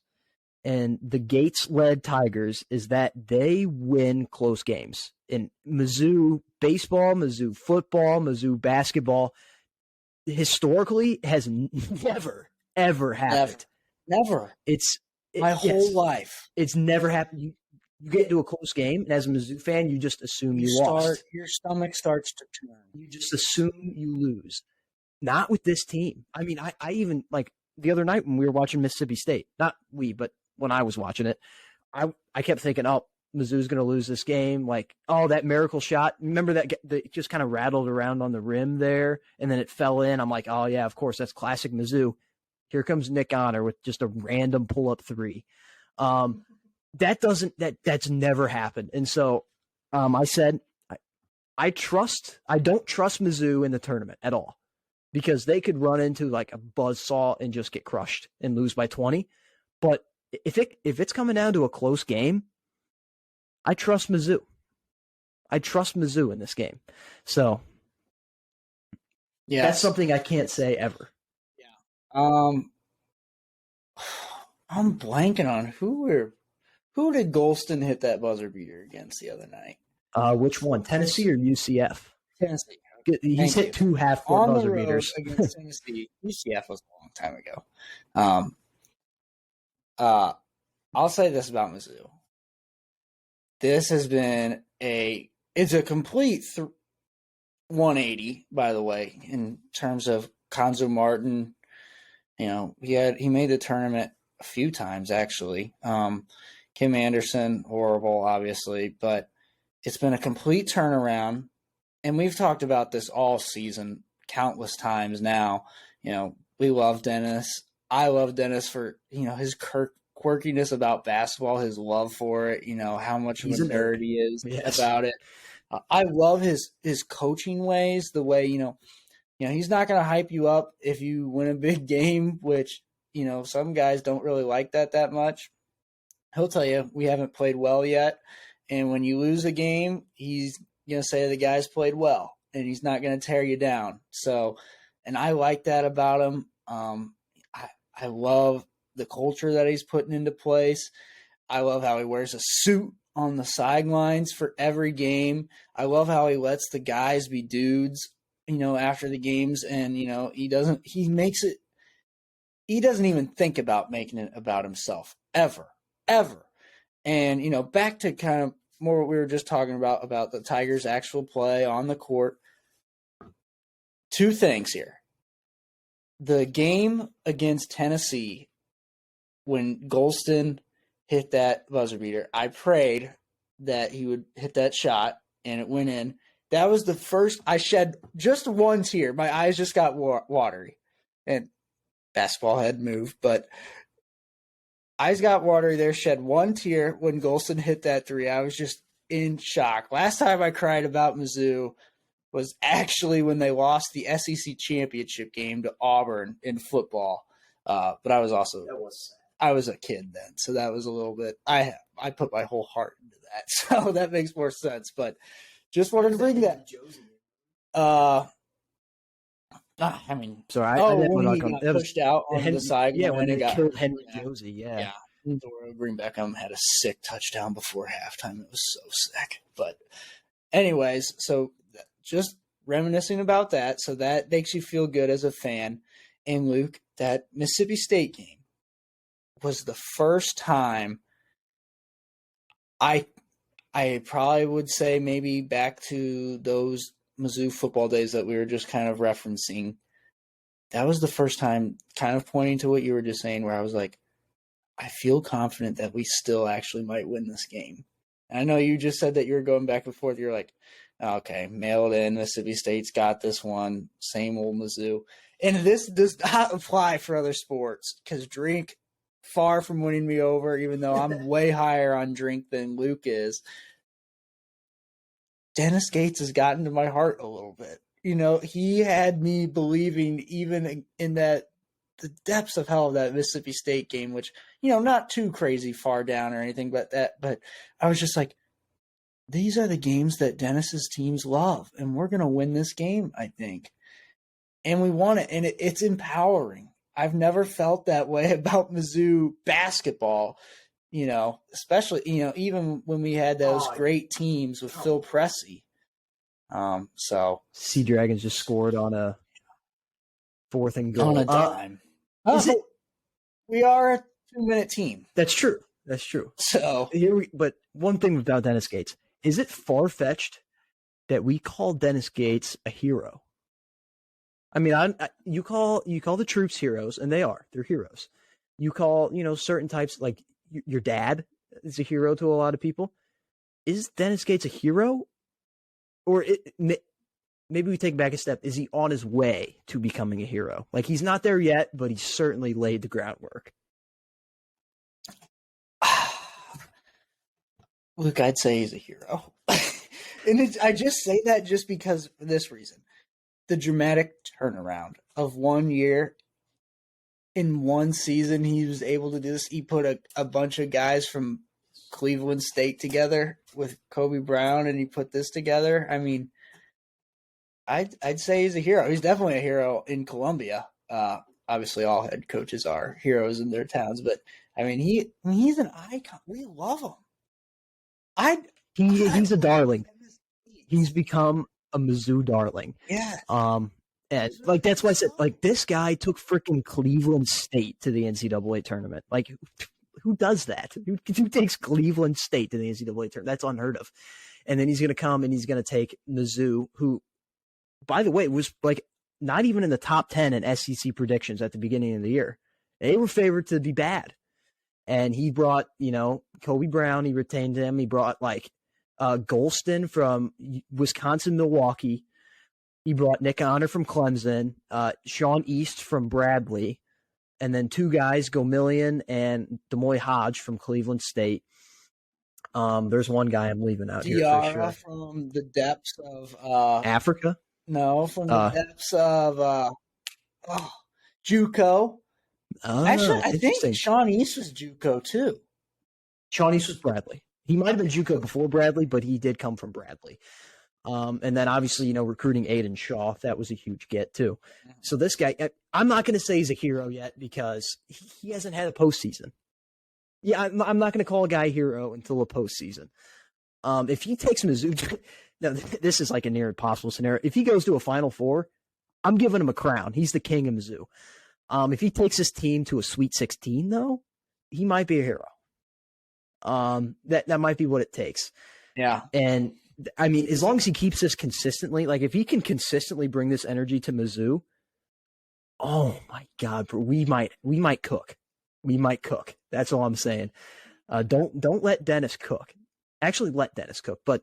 and the Gates-led Tigers is that they win close games. In Mizzou baseball, Mizzou football, Mizzou basketball, historically has never, ever happened. Never. My whole life. It's never happened. You get into a close game, and as a Mizzou fan, you just assume you lost. Your stomach starts to turn. You just assume you lose. Not with this team. I mean, I even, like, the other night when we were watching Mississippi State, not we, but when I was watching it, I kept thinking, oh, Mizzou's going to lose this game. Like, oh, that miracle shot. Remember that it just kind of rattled around on the rim there, and then it fell in. I'm like, oh, yeah, of course, that's classic Mizzou. Here comes Nick Honor with just a random pull-up 3. That's never happened. And so I said, I don't trust Mizzou in the tournament at all, because they could run into like a buzzsaw and just get crushed and lose by 20. But if it's coming down to a close game, I trust Mizzou. I trust Mizzou in this game. So that's something I can't say ever. Yeah. I'm blanking on who did Golston hit that buzzer beater against the other night? Which one? Tennessee or UCF? Tennessee. He's hit 2 half-court buzzer beaters against Tennessee. UCF was a long time ago. I'll say this about Mizzou. This has been it's a complete 180, by the way, in terms of Conzo Martin. You know, he made the tournament a few times, actually. Kim Anderson, horrible, obviously, but it's been a complete turnaround. And we've talked about this all season countless times now. You know, we love Dennis. I love Dennis for, his quirkiness about basketball, his love for it, how much of a nerd he is about it. I love his coaching ways, the way, he's not going to hype you up if you win a big game, which, some guys don't really like that much. He'll tell you, we haven't played well yet. And when you lose a game, he's going to say the guys played well, and he's not going to tear you down. So, and I like that about him. I love the culture that he's putting into place. I love how he wears a suit on the sidelines for every game. I love how he lets the guys be dudes, after the games. And, he doesn't even think about making it about himself ever. And, back to kind of more what we were just talking about the Tigers' actual play on the court. 2 things here. The game against Tennessee, when Golston hit that buzzer beater, I prayed that he would hit that shot and it went in. That was the first I shed just one tear. My eyes just got watery, and basketball had moved, but eyes got watery there. Shed one tear when Golston hit that three. I was just in shock. Last time I cried about Mizzou was actually when they lost the SEC championship game to Auburn in football. But I was also I was a kid then, so that was a little bit. I put my whole heart into that, so that makes more sense. But just wanted to bring that. I mean, sorry. When he got pushed out on the side. Yeah, when they killed Henry yeah. Josie. Yeah. Green Beckham had a sick touchdown before halftime. It was so sick. But anyways, so just reminiscing about that. So that makes you feel good as a fan. And Luke, that Mississippi State game was the first time I probably would say maybe back to those Mizzou football days that we were just kind of referencing. That was the first time, kind of pointing to what you were just saying, where I was like, I feel confident that we still actually might win this game. And I know you just said that you were going back and forth. You're like, okay, mailed in. Mississippi State's got this one. Same old Mizzou. And this does not apply for other sports because Drink, far from winning me over, even though I'm way higher on Drink than Luke is. Dennis Gates has gotten to my heart a little bit. You know, he had me believing even in that the depths of hell of that Mississippi State game, which, you know, not too crazy far down or anything, but I was just like, these are the games that Dennis's teams love, and we're going to win this game, I think. And we won it, and it's empowering. I've never felt that way about Mizzou basketball, you know, especially, you know, even when we had those great teams with Phil Pressey. So Sea Dragons just scored on a 4th and goal. On a dime. We are a 2-minute team. That's true. So but one thing about Dennis Gates, is it far-fetched that we call Dennis Gates a hero? I mean, you call the troops heroes, and they're heroes. You call, you know, certain types, like your dad is a hero to a lot of people. Is Dennis Gates a hero? Or maybe we take back a step. Is he on his way to becoming a hero? Like, he's not there yet, but he's certainly laid the groundwork. Luke, I'd say he's a hero. And I just say that just because for this reason. The dramatic turnaround of 1 year in one season, he was able to do this. He put a bunch of guys from Cleveland State together with Kobe Brown, and he put this together. I mean, I'd say he's a hero. He's definitely a hero in Columbia. Obviously, all head coaches are heroes in their towns, but I mean, he's an icon. We love him. He's a darling. He's become a Mizzou darling. Yeah. And like, that's why I said, like, this guy took freaking Cleveland State to the NCAA tournament. Like, who does that? Who takes Cleveland State to the NCAA tournament? That's unheard of. And then he's going to come and he's going to take Mizzou, who, by the way, was like not even in the top 10 in SEC predictions at the beginning of the year. They were favored to be bad. And he brought, you know, Kobe Brown. He retained him. He brought like Golston from Wisconsin, Milwaukee. He brought Nick Honor from Clemson, Sean East from Bradley, and then two guys, Gomillion and Demoy Hodge from Cleveland State. There's one guy I'm leaving out here for sure. From the depths of Africa? No, from the depths of JUCO. Actually, I think Sean East was JUCO too. Sean East was Bradley. He might have been JUCO before Bradley, but he did come from Bradley. And then obviously, you know, recruiting Aiden Shaw, that was a huge get too. So this guy, I'm not going to say he's a hero yet because he hasn't had a postseason. Yeah, I'm not going to call a guy a hero until a postseason. If he takes Mizzou, now this is like a near impossible scenario. If he goes to a Final Four, I'm giving him a crown. He's the king of Mizzou. If he takes his team to a Sweet 16, though, he might be a hero. That might be what it takes. Yeah. And I mean, as long as he keeps this consistently, like if he can consistently bring this energy to Mizzou, oh my God, bro, we might cook. We might cook. That's all I'm saying. Don't let Dennis cook. Actually, let Dennis cook. But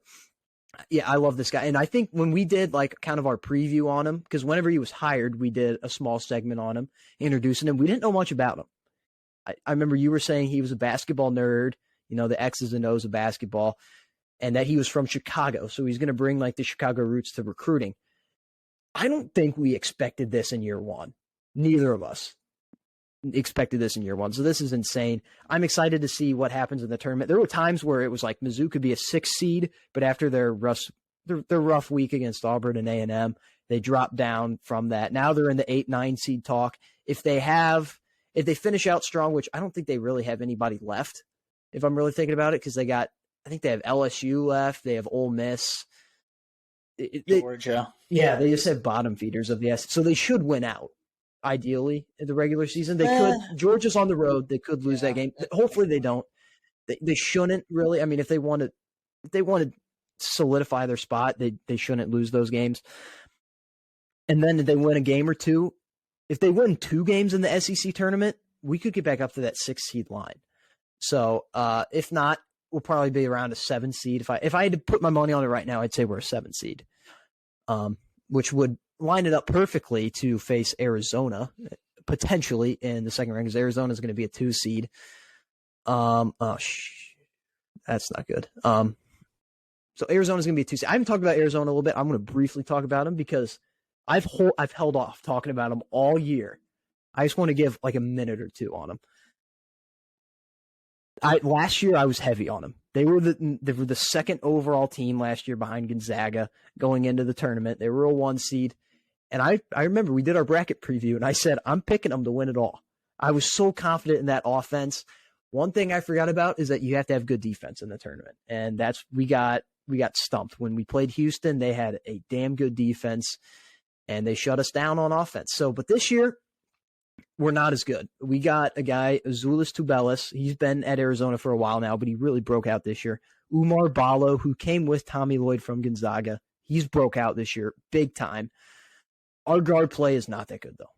yeah, I love this guy. And I think when we did like kind of our preview on him, because whenever he was hired, we did a small segment on him, introducing him. We didn't know much about him. I remember you were saying he was a basketball nerd, the X's and O's of basketball, and that he was from Chicago. So he's going to bring like the Chicago roots to recruiting. I don't think we expected this in year one. Neither of us expected this in year one. So this is insane. I'm excited to see what happens in the tournament. There were times where it was like Mizzou could be a 6 seed, but after their rough week against Auburn and A&M, they dropped down from that. Now they're in the 8-9 seed talk. If they finish out strong, which I don't think they really have anybody left, if I'm really thinking about it, because I think they have LSU left. They have Ole Miss. Georgia. Yeah, they just have bottom feeders of the S. So they should win out, ideally, in the regular season. They could. Georgia's on the road. They could lose that game. Hopefully they don't. They shouldn't really. I mean, if they want to solidify their spot, they shouldn't lose those games. And then if they win a game or two, if they win 2 games in the SEC tournament, we could get back up to that 6 seed line. So if not, we'll probably be around a 7 seed. If I had to put my money on it right now, I'd say we're a 7 seed, which would line it up perfectly to face Arizona potentially in the second round, because Arizona is going to be a 2 seed. That's not good. So Arizona's going to be a 2 seed. I haven't talked about Arizona a little bit. I'm going to briefly talk about them because I've held off talking about them all year. I just want to give like a minute or two on them. Last year I was heavy on them. They were the second overall team last year behind Gonzaga going into the tournament. They were a 1 seed. And I remember we did our bracket preview and I said, I'm picking them to win it all. I was so confident in that offense. One thing I forgot about is that you have to have good defense in the tournament. And we got stumped. When we played Houston, they had a damn good defense and they shut us down on offense. But this year, we're not as good. We got a guy, Azuolas Tubelis. He's been at Arizona for a while now, but he really broke out this year. Umar Ballo, who came with Tommy Lloyd from Gonzaga, he's broke out this year, big time. Our guard play is not that good, though.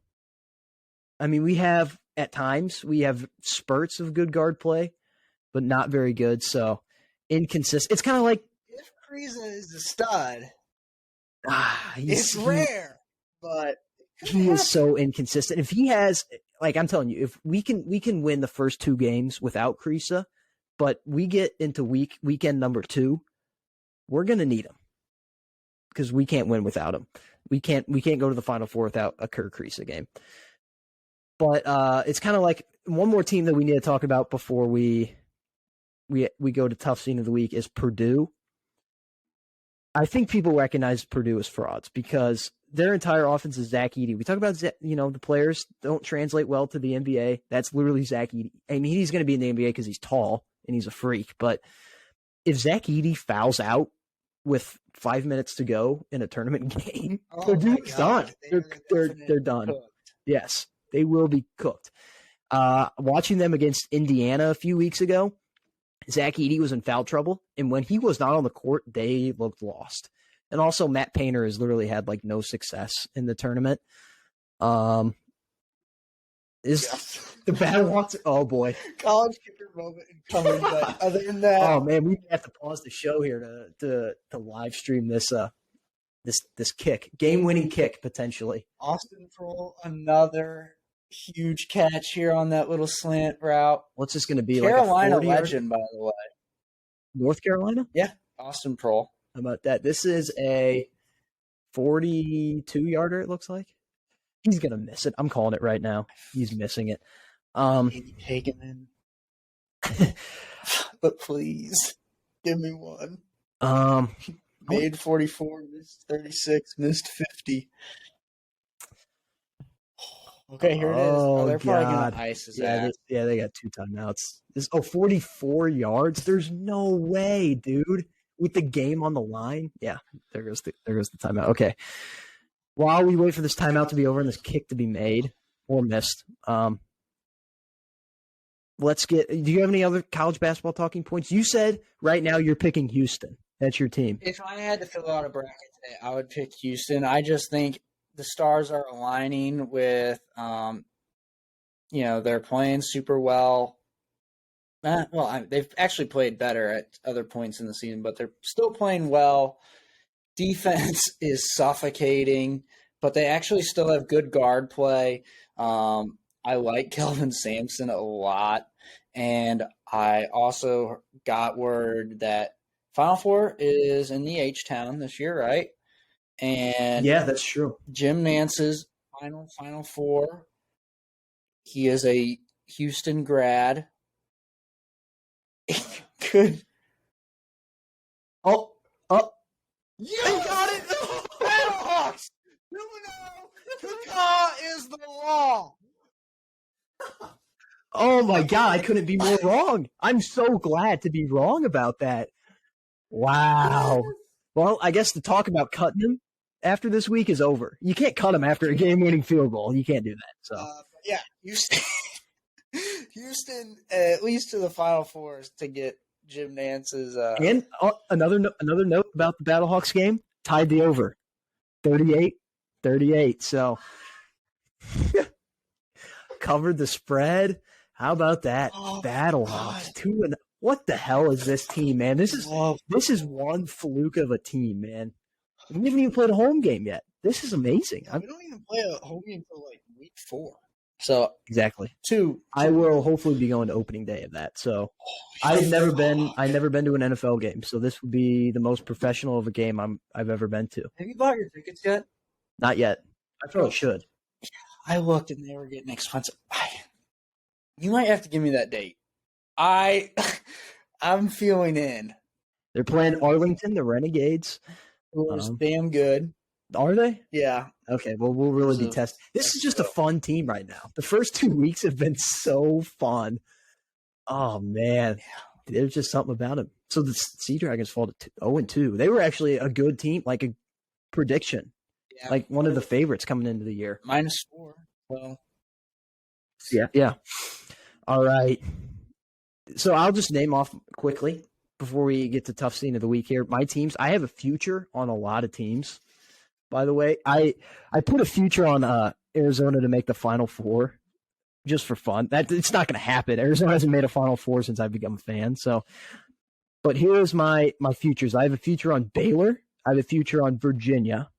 I mean, at times, we have spurts of good guard play, but not very good. So, inconsistent. It's kind of like... If Kriisa is a stud, it's rare, but... He is so inconsistent. If he has, like I'm telling you, if we can win the first 2 games without Kriisa, but we get into weekend number 2, we're gonna need him because we can't win without him. We can't go to the Final Four without a Kerr Kriisa game. But it's kind of like one more team that we need to talk about before we go to tough scene of the week is Purdue. I think people recognize Purdue as frauds because their entire offense is Zach Edey. We talk about, the players don't translate well to the NBA. That's literally Zach Edey. I mean, he's going to be in the NBA because he's tall and he's a freak. But if Zach Edey fouls out with 5 minutes to go in a tournament game, Purdue's done. They're done. Cooked. Yes, they will be cooked. Watching them against Indiana a few weeks ago, Zach Edey was in foul trouble, and when he was not on the court, they looked lost. And also, Matt Painter has literally had like no success in the tournament. The Battlehawks? Oh boy, college kicker moment incoming. But other than that, oh man, we have to pause the show here to live stream this kick, game-winning kick potentially. Austin Prohl, another huge catch here on that little slant route. What's this going to be? Carolina like a legend, by the way. North Carolina? Yeah, Austin Prohl. How about that? This is a 42-yarder, it looks like. He's going to miss it. I'm calling it right now. He's missing it. Taken in. But please, give me one. Made 44, missed 36, missed 50. Okay, here it is. Oh, they're probably going to ice his ass. They got 2 timeouts. 44 yards? There's no way, dude. With the game on the line. Yeah, there goes the timeout. Okay. While we wait for this timeout to be over and this kick to be made or missed, do you have any other college basketball talking points? You said right now you're picking Houston. That's your team. If I had to fill out a bracket today, I would pick Houston. I just think the stars are aligning with, they're playing super well. They've actually played better at other points in the season, but they're still playing well. Defense is suffocating, but they actually still have good guard play. I like Kelvin Sampson a lot, and I also got word that Final Four is in the H-Town this year, right? And Yeah, that's true. Jim Nance's Final Four. He is a Houston grad. Could Oh, you got it? Battlehawks! ncaa is the law. oh my God, I couldn't be more wrong. I'm so glad to be wrong about that. Wow. Well, I guess the talk about cutting him after this week is over. You can't cut him after a game-winning field goal. You can't do that. So Yeah, Houston at least to the Final Fours to get Jim Nance's. And another note about the Battlehawks game, tied the over, 38-38. So covered the spread. How about that? Battlehawks 2-0. What the hell is this team, man? This is one fluke of a team, man. We haven't even played a home game yet. This is amazing. We don't even play a home game until like week 4. So exactly. Two. I will hopefully be going to opening day of that. So I've never been to an NFL game. So this would be the most professional of a game I've ever been to. Have you bought your tickets yet? Not yet. I probably should. I looked and they were getting expensive. You might have to give me that date. I'm feeling in. They're playing Arlington, the Renegades. Who's damn good. Are they? Yeah. Okay, well, we'll really be testing. This is just a fun team right now. The first 2 weeks have been so fun. Oh, man. There's just something about them. So the Sea Dragons fall to 0-2. They were actually a good team, like a prediction. Yeah. Like one of the favorites coming into the year. -4. Well. Yeah. All right. So I'll just name off quickly before we get to tough scene of the week here. My teams, I have a future on a lot of teams. By the way, I put a future on Arizona to make the Final Four just for fun. That it's not going to happen. Arizona hasn't made a Final Four since I've become a fan. So, but here's my futures. I have a future on Baylor. I have a future on Virginia.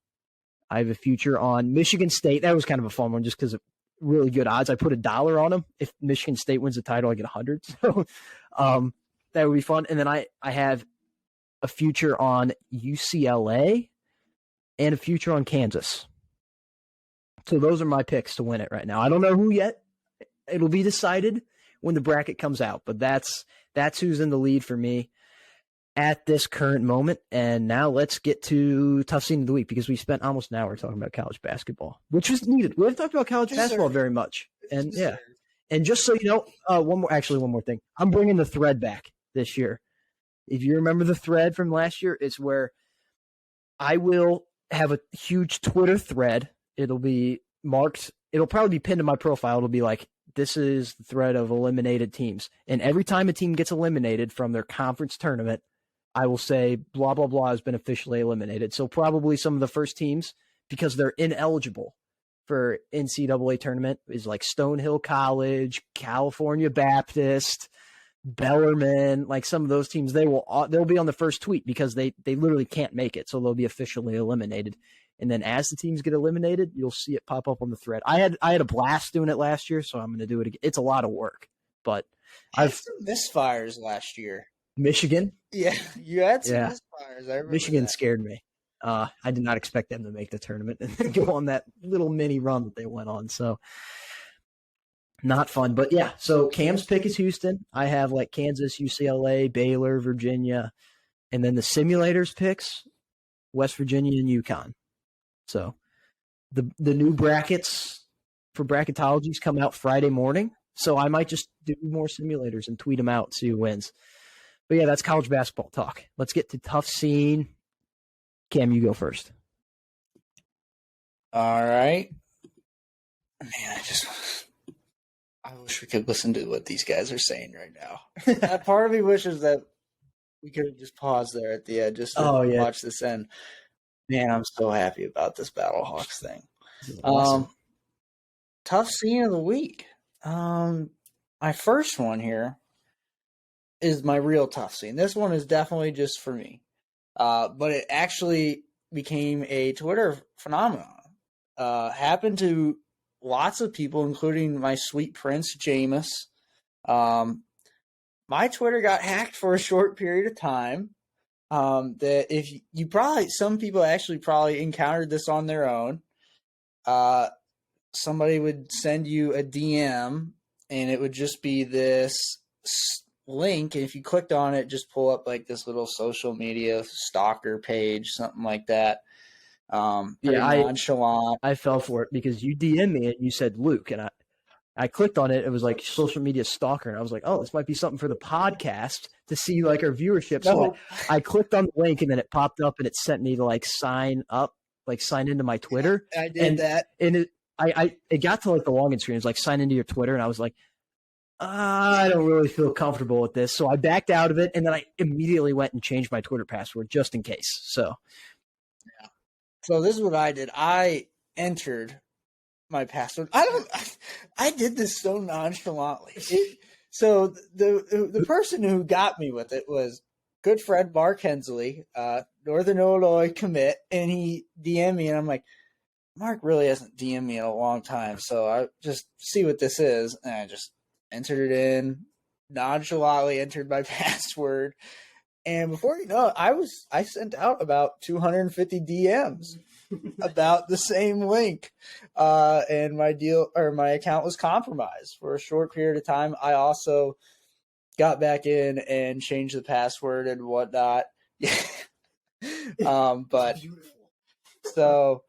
I have a future on Michigan State. That was kind of a fun one just because of really good odds. I put $1 on them. If Michigan State wins the title, I get 100. So that would be fun. And then I have a future on UCLA and a future on Kansas. So those are my picks to win it right now. I don't know who yet. It'll be decided when the bracket comes out, but that's who's in the lead for me at this current moment. And now let's get to tough scene of the week because we spent almost an hour talking about college basketball, which was needed. We haven't talked about college basketball very much. And yeah. And just so you know, one more thing. I'm bringing the thread back this year. If you remember the thread from last year, it's where I will have a huge Twitter thread. It'll be marked. It'll probably be pinned to my profile. It'll be like, this is the thread of eliminated teams. And every time a team gets eliminated from their conference tournament, I will say blah, blah, blah has been officially eliminated. So probably some of the first teams, because they're ineligible for NCAA tournament, is like Stonehill College, California Baptist, Bellarmine, like some of those teams, they'll be on the first tweet because they literally can't make it. So they'll be officially eliminated. And then as the teams get eliminated, you'll see it pop up on the thread. I had a blast doing it last year, so I'm going to do it again. It's a lot of work, but I've some misfires last year. Michigan? Yeah, you had some misfires. Michigan scared me. I did not expect them to make the tournament and then go on that little mini run that they went on. So not fun, but yeah. So Cam's pick is Houston. I have like Kansas, UCLA, Baylor, Virginia, and then the simulators picks, West Virginia and UConn. So the new brackets for bracketologies come out Friday morning. So I might just do more simulators and tweet them out, see who wins. But yeah, that's college basketball talk. Let's get to tough scene. Cam, you go first. All right. Man, I wish we could listen to what these guys are saying right now. Part of me wishes that we could have just paused there at the end just to watch this end. Man, I'm so happy about this Battlehawks thing. Awesome. Tough scene of the week. My first one here is my real tough scene. This one is definitely just for me. But it actually became a Twitter phenomenon. Happened to lots of people, including my sweet prince, Jameis. My Twitter got hacked for a short period of time. That if you probably, some people actually probably encountered this on their own. Somebody would send you a DM and it would just be this link. And if you clicked on it, just pull up like this little social media stalker page, something like that. Nonchalant. I fell for it because you DM'd me and you said Luke, and I clicked on it. It was like social media stalker, and I was like, oh, this might be something for the podcast to see like our viewership. So No. I clicked on the link, and then it popped up, and it sent me to like sign up, like sign into my Twitter. I did that, and it got to like the login screen. It was like sign into your Twitter, and I was like, I don't really feel comfortable with this, so I backed out of it, and then I immediately went and changed my Twitter password just in case. So yeah. So this is what I did. I entered my password. I did this so nonchalantly. So the person who got me with it was good friend Mark Hensley, Northern Illinois commit, and he DM'd me, and I'm like, Mark really hasn't DM'd me in a long time, so I just see what this is, and I just entered it in, nonchalantly entered my password, and before you know it, I sent out about 250 DMs about the same link, and my account was compromised for a short period of time. I also got back in and changed the password and whatnot. But so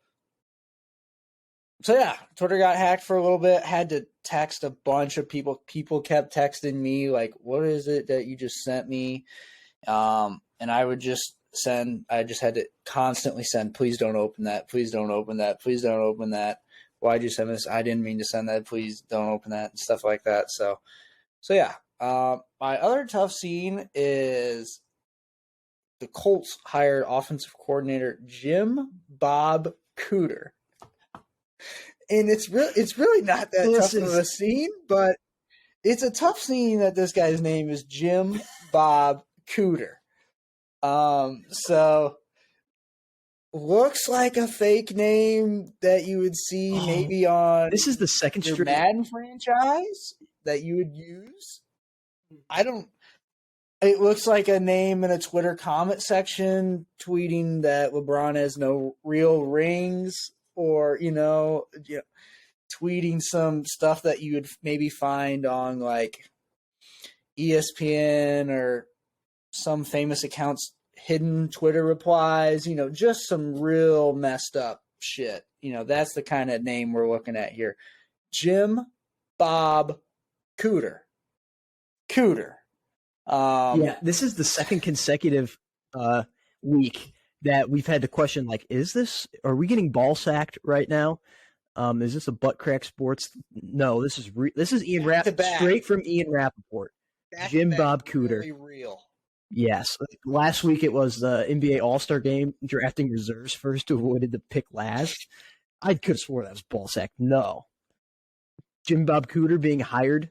yeah, Twitter got hacked for a little bit. Had to text a bunch of people. People kept texting me like, "What is it that you just sent me?" And I would just send. I just had to constantly send. Please don't open that. Please don't open that. Please don't open that. Why'd you send this? I didn't mean to send that. Please don't open that, and stuff like that. So yeah. My other tough scene is the Colts hired offensive coordinator Jim Bob Cooter. And it's really not that tough of a scene, but it's a tough scene that this guy's name is Jim Bob Cooter. So looks like a fake name that you would see maybe on this is the second your straight Madden franchise that you would use. It looks like a name in a Twitter comment section tweeting that LeBron has no real rings, or, tweeting some stuff that you would maybe find on like ESPN or some famous accounts, hidden Twitter replies, just some real messed up shit. That's the kind of name we're looking at here. Jim Bob Cooter. Yeah, this is the second consecutive week that we've had to question, like, are we getting ball sacked right now? Is this a butt crack sports? No, this is Ian Rappaport, straight from Ian Rappaport. Jim Bob Cooter. Really real. Yes. Last week it was the NBA All-Star game, drafting reserves first to avoid the pick last. I could have swore that was ball sack. No. Jim Bob Cooter being hired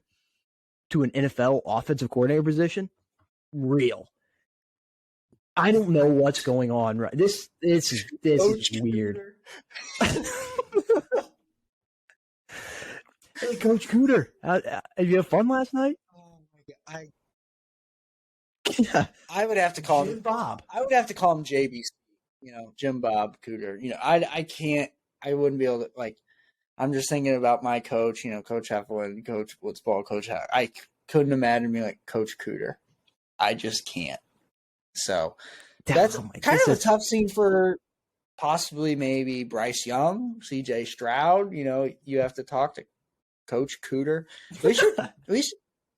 to an NFL offensive coordinator position? Real. I don't know what's going on. Right, this is weird. Hey, Coach Cooter, did you have fun last night? Oh my God! I would have to call him Bob. I would have to call him JBC. Jim Bob Cooter. I can't. I wouldn't be able to. Like, I'm just thinking about my coach. Coach Heflin, Coach Blitzball, Coach. I couldn't imagine me like Coach Cooter. I just can't. So that's kind of a tough scene for possibly maybe Bryce Young, CJ Stroud. You have to talk to Coach Cooter. We should at least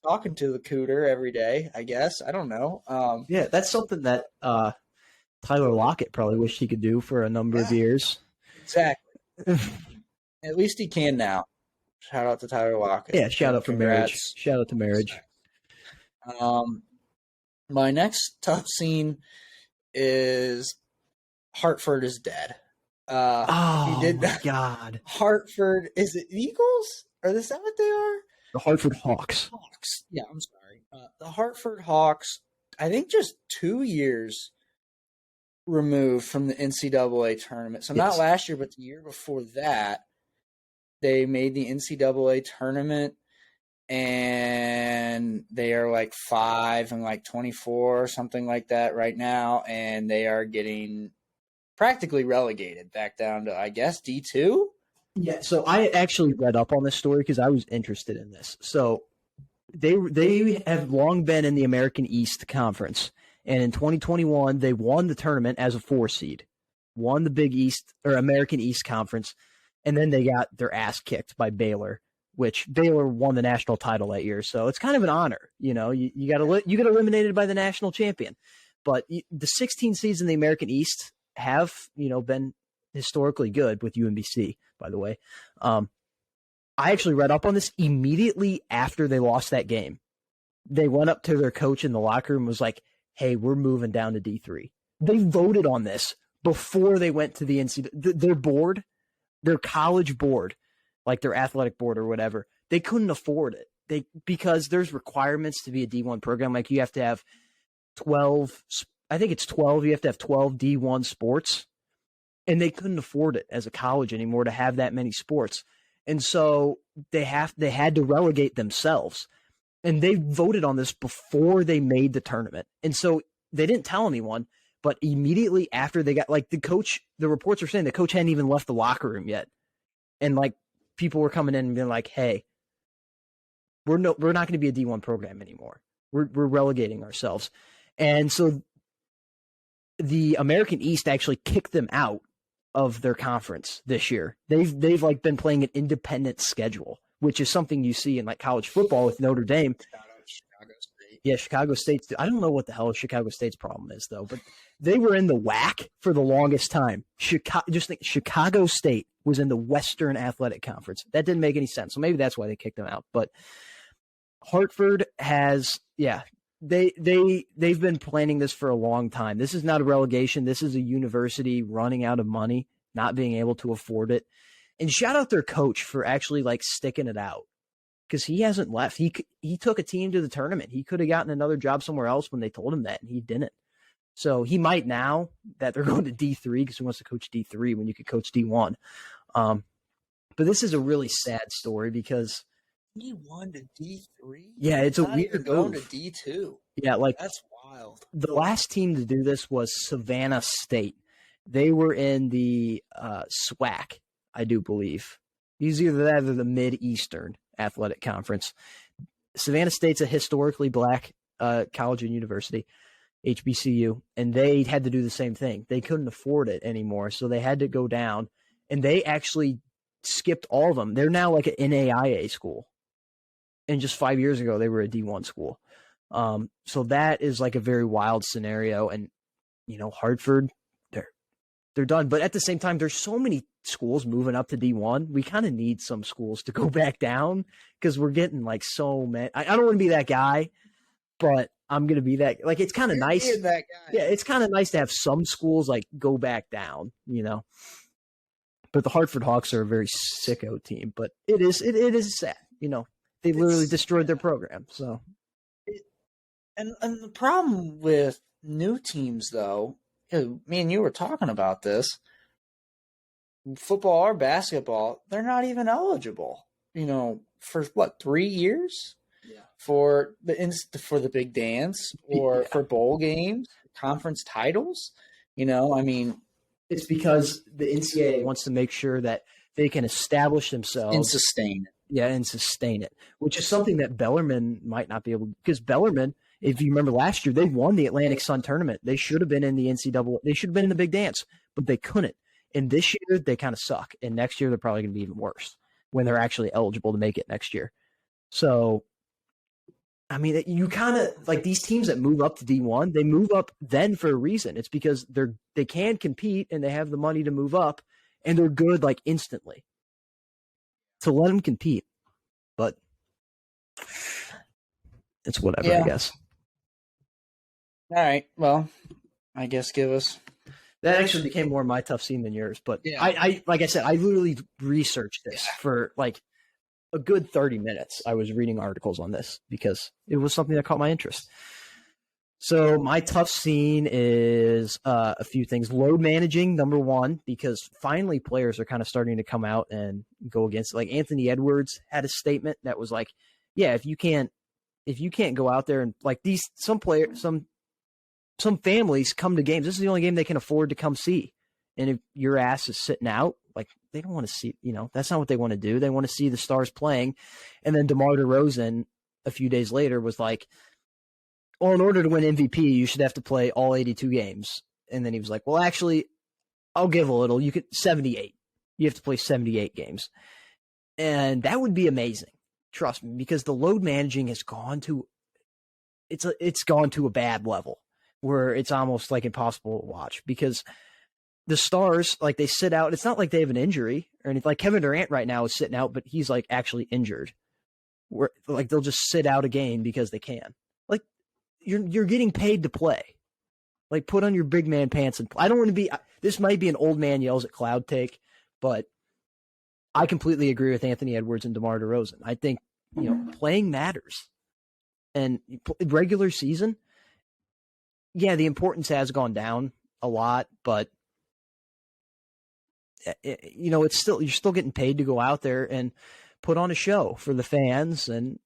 talking to the Cooter every day, I guess. I don't know. Yeah, that's something that Tyler Lockett probably wished he could do for a number of years. Exactly. At least he can now. Shout out to Tyler Lockett. Yeah, shout out for marriage. Shout out to marriage. My next tough scene is Hartford is dead. My God. Hartford, is it Eagles? Is that what they are? The Hartford Hawks. Yeah, I'm sorry. The Hartford Hawks, I think, just 2 years removed from the NCAA tournament. So not Yes. last year, but the year before that, they made the NCAA tournament, and they are like 5-24 or something like that right now, and they are getting practically relegated back down to, I guess, D2. Yeah, so I actually read up on this story because I was interested in this. So they have long been in the American East Conference, and in 2021 they won the tournament as a 4 seed, won the Big East or American East Conference, and then they got their ass kicked by Baylor, which Baylor won the national title that year. So it's kind of an honor, you know. You get eliminated by the national champion, but the 16 seeds in the American East have been historically good with UMBC, by the way. I actually read up on this immediately after they lost that game. They went up to their coach in the locker room and was like, hey, we're moving down to D3. They voted on this before they went to the NCAA. Their board, their college board, like their athletic board or whatever, they couldn't afford it. Because there's requirements to be a D1 program. Like you have to have 12, I think it's 12. You have to have 12 D1 sports. And they couldn't afford it as a college anymore to have that many sports. And so they had to relegate themselves. And they voted on this before they made the tournament. And so they didn't tell anyone, but immediately after they got, like, the coach, the reports are saying the coach hadn't even left the locker room yet. And like people were coming in and being like, hey, we're not going to be a D1 program anymore. We're relegating ourselves. And so the American East actually kicked them out of their conference this year. They've like been playing an independent schedule, which is something you see in like college football with Notre Dame. Chicago State. Yeah, Chicago State. I don't know what the hell Chicago State's problem is though, but they were in the WAC for the longest time. Chicago State was in the Western Athletic Conference. That didn't make any sense. So maybe that's why they kicked them out. But Hartford has, they've been planning this for a long time. This is not a relegation. This is a university running out of money, not being able to afford it. And shout out their coach for actually like sticking it out, because he hasn't left. He took a team to the tournament. He could have gotten another job somewhere else when they told him that, and he didn't. So he might now that they're going to D3 because he wants to coach D3 when you could coach D1. But this is a really sad story because D1 to D3? Yeah, it's not a even weird going move. to D2. Yeah, like That's wild. the last team to do this was Savannah State. They were in the SWAC, I do believe. He's either that or the Mid-Eastern Athletic Conference. Savannah State's a historically black college and university, HBCU, and they had to do the same thing. They couldn't afford it anymore, so they had to go down, and they actually skipped all of them. They're now like an NAIA school. And just 5 years ago, they were a D1 school. So that is like a very wild scenario. And, Hartford, they're done. But at the same time, there's so many schools moving up to D1. We kind of need some schools to go back down because we're getting like so many. I don't want to be that guy, but I'm going to be that. Like, it's kind of nice. That guy. Yeah, it's kind of nice to have some schools like go back down, But the Hartford Hawks are a very sicko team. But it is sad, They literally destroyed their program. So, and the problem with new teams, though, me and you were talking about this. Football or basketball, they're not even eligible. For what, 3 years? Yeah. For the big dance or for bowl games, conference titles. It's because the NCAA wants to make sure that they can establish themselves and sustain it. Yeah, and sustain it, which is something that Bellarmine might not be able to, because Bellarmine, if you remember last year, they won the Atlantic Sun tournament. They should have been in the NCAA. They should have been in the big dance, but they couldn't. And this year, they kind of suck. And next year, they're probably going to be even worse when they're actually eligible to make it next year. So, I mean, you kind of, like these teams that move up to D1, they move up then for a reason. It's because they can compete and they have the money to move up, and they're good like instantly. To let them compete, but it's whatever, I guess. All right. Well, I guess give us. That actually became more my tough scene than yours, but yeah. I like I said, I literally researched this for like a good 30 minutes, I was reading articles on this because it was something that caught my interest. So my tough scene is a few things. Load managing, number one, because finally players are kind of starting to come out and go against it. Like Anthony Edwards had a statement that was like, yeah, if you can't go out there and like some families come to games. This is the only game they can afford to come see. And if your ass is sitting out, like they don't want to see, that's not what they want to do. They want to see the stars playing. And then DeMar DeRozan a few days later was like, well, in order to win MVP, you should have to play all 82 games. And then he was like, well, actually, I'll give a little. You could 78. You have to play 78 games. And that would be amazing. Trust me, because the load managing has gone to a bad level where it's almost like impossible to watch because the stars, like they sit out. It's not like they have an injury or anything. Like Kevin Durant right now is sitting out, but he's like actually injured. Where like they'll just sit out a game because they can. Like you're getting paid to play. Like put on your big man pants and play. I don't want to be. This might be an old man yells at cloud take, but I completely agree with Anthony Edwards and DeMar DeRozan. I think playing matters, and regular season. Yeah, the importance has gone down a lot, but it's still you're still getting paid to go out there and put on a show for the fans and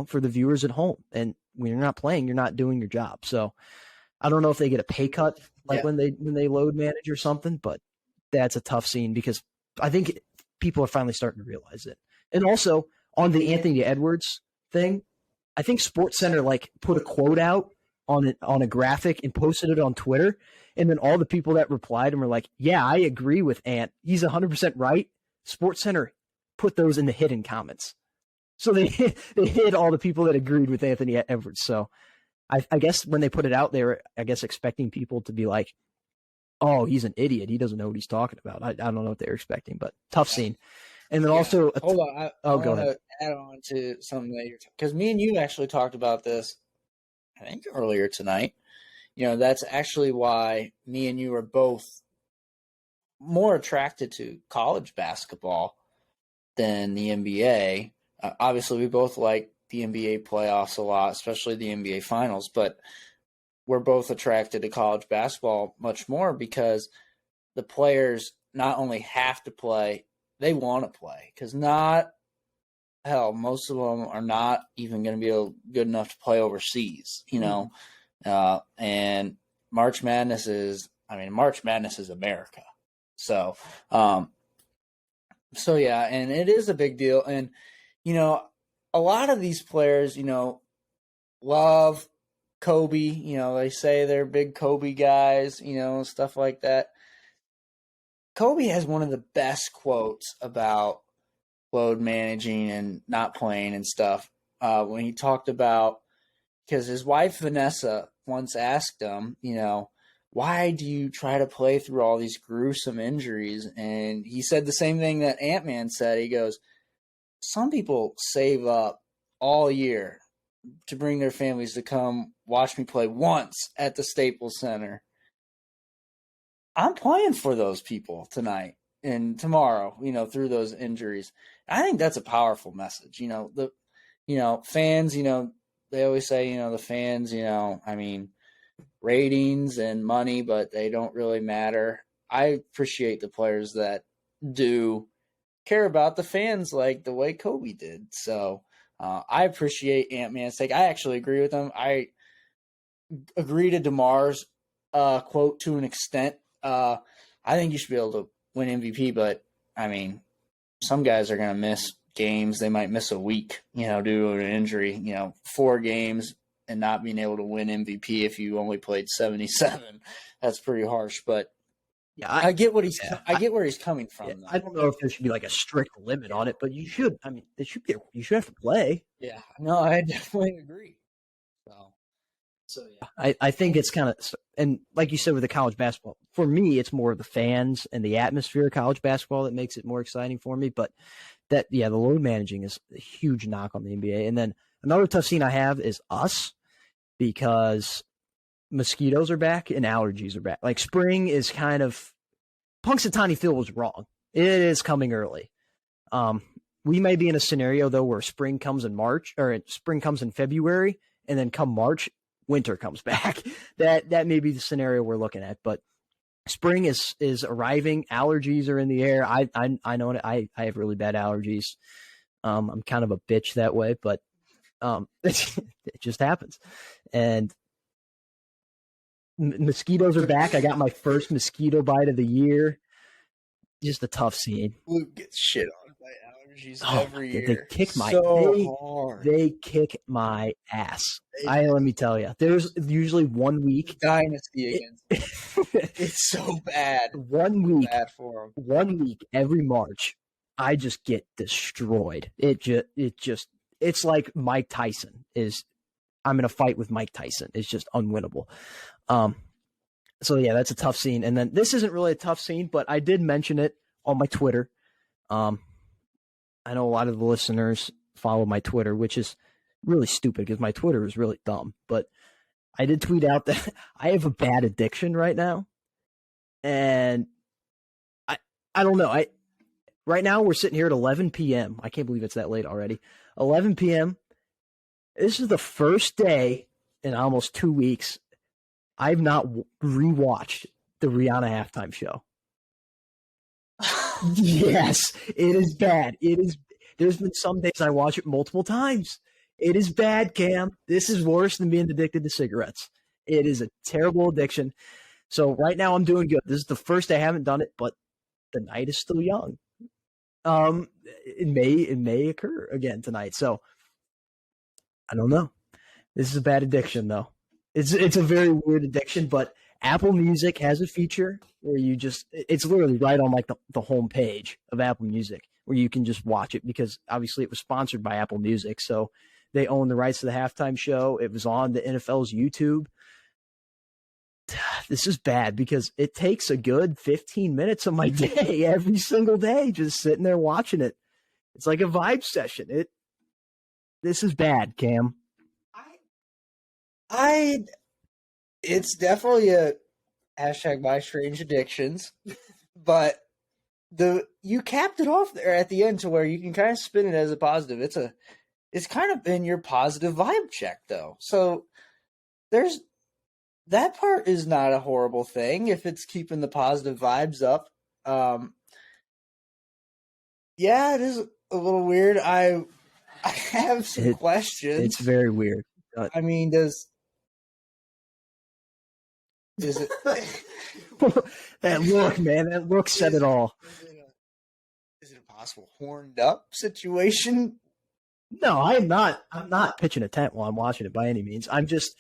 for the viewers at home. And when you're not playing, you're not doing your job. So I don't know if they get a pay cut when they load manage or something, but that's a tough scene because I think people are finally starting to realize it. And also on the Anthony Edwards thing, I think SportsCenter put a quote out on a graphic and posted it on Twitter. And then all the people that replied and were like, yeah, I agree with Ant. He's 100% right. SportsCenter put those in the hidden comments. So they hid all the people that agreed with Anthony Edwards. So I guess when they put it out, they were, expecting people to be like, oh, he's an idiot. He doesn't know what he's talking about. I don't know what they were expecting, but tough scene. And then also – hold on. I go ahead. Add on to something that you're – because me and you actually talked about this, I think, earlier tonight. That's actually why me and you are both more attracted to college basketball than the NBA. Obviously, we both like the NBA playoffs a lot, especially the NBA finals, but we're both attracted to college basketball much more because the players not only have to play, they want to play because most of them are not even going to be good enough to play overseas, and March Madness is America. So yeah, and it is a big deal. And, a lot of these players, love Kobe, they say they're big Kobe guys, stuff like that. Kobe has one of the best quotes about load managing and not playing and stuff when he talked about, because his wife Vanessa once asked him, why do you try to play through all these gruesome injuries? And he said the same thing that Ant-Man said. He goes, some people save up all year to bring their families to come watch me play once at the Staples Center. I'm playing for those people tonight and tomorrow, through those injuries. I think that's a powerful message. Fans, they always say, the fans, ratings and money, but they don't really matter. I appreciate the players that do care about the fans like the way Kobe did. So I appreciate Ant-Man's take. I actually agree with him. I agree to DeMar's quote to an extent. I think you should be able to win MVP, but some guys are going to miss games. They might miss a week, due to an injury, 4 games and not being able to win MVP if you only played 77. That's pretty harsh, but yeah, I get what he's. Yeah, I get where he's coming from. Yeah, I don't know if there should be a strict limit on it, but you should. It should be. You should have to play. Yeah, no, I definitely agree. So yeah, I think it's kind of, and like you said with the college basketball, for me, it's more the fans and the atmosphere of college basketball that makes it more exciting for me. But the load managing is a huge knock on the NBA. And then another tough scene I have is us, because mosquitoes are back and allergies are back. Like spring is kind of, Punxsutawney Phil was wrong. It is coming early. we may be in a scenario though where spring comes in March or spring comes in February, and then come March, winter comes back. That may be the scenario we're looking at. But spring is arriving. Allergies are in the air. I know it. I have really bad allergies. I'm kind of a bitch that way, but it just happens. And mosquitoes are back. I got my first mosquito bite of the year. Just a tough scene. Luke gets shit on by allergies every year. They kick hard. They kick my ass. Let me tell you. There's usually 1 week. Dynasty against it's so bad. 1 week. Bad for them. 1 week every March, I just get destroyed. It's like Mike Tyson I'm in a fight with Mike Tyson. It's just unwinnable. So yeah, that's a tough scene. And then this isn't really a tough scene, but I did mention it on my Twitter. I know a lot of the listeners follow my Twitter, which is really stupid because my Twitter is really dumb. But I did tweet out that I have a bad addiction right now. And I don't know. Right now we're sitting here at 11 p.m. I can't believe it's that late already. 11 p.m. This is the first day in almost 2 weeks I've not rewatched the Rihanna halftime show. Yes, it is bad. There's been some days I watch it multiple times. It is bad, Cam. This is worse than being addicted to cigarettes. It is a terrible addiction. So right now I'm doing good. This is the first day I haven't done it, but the night is still young. It may occur again tonight. So I don't know. This is a bad addiction though. It's a very weird addiction, but Apple Music has a feature where it's literally right on like the home page of Apple Music where you can just watch it because obviously it was sponsored by Apple Music. So they own the rights to the halftime show. It was on the NFL's YouTube. This is bad because it takes a good 15 minutes of my day every single day just sitting there watching it. It's like a vibe session. This is bad, Cam. It's definitely a hashtag my strange addictions, but you capped it off there at the end to where you can kind of spin it as a positive. It's kind of been your positive vibe check though. So that part is not a horrible thing if it's keeping the positive vibes up. Yeah, it is a little weird. I have some questions. It's very weird. I mean, is it that look, man? That look said it all. Is it a possible horned up situation? No, I'm not pitching a tent while I'm watching it by any means. I'm just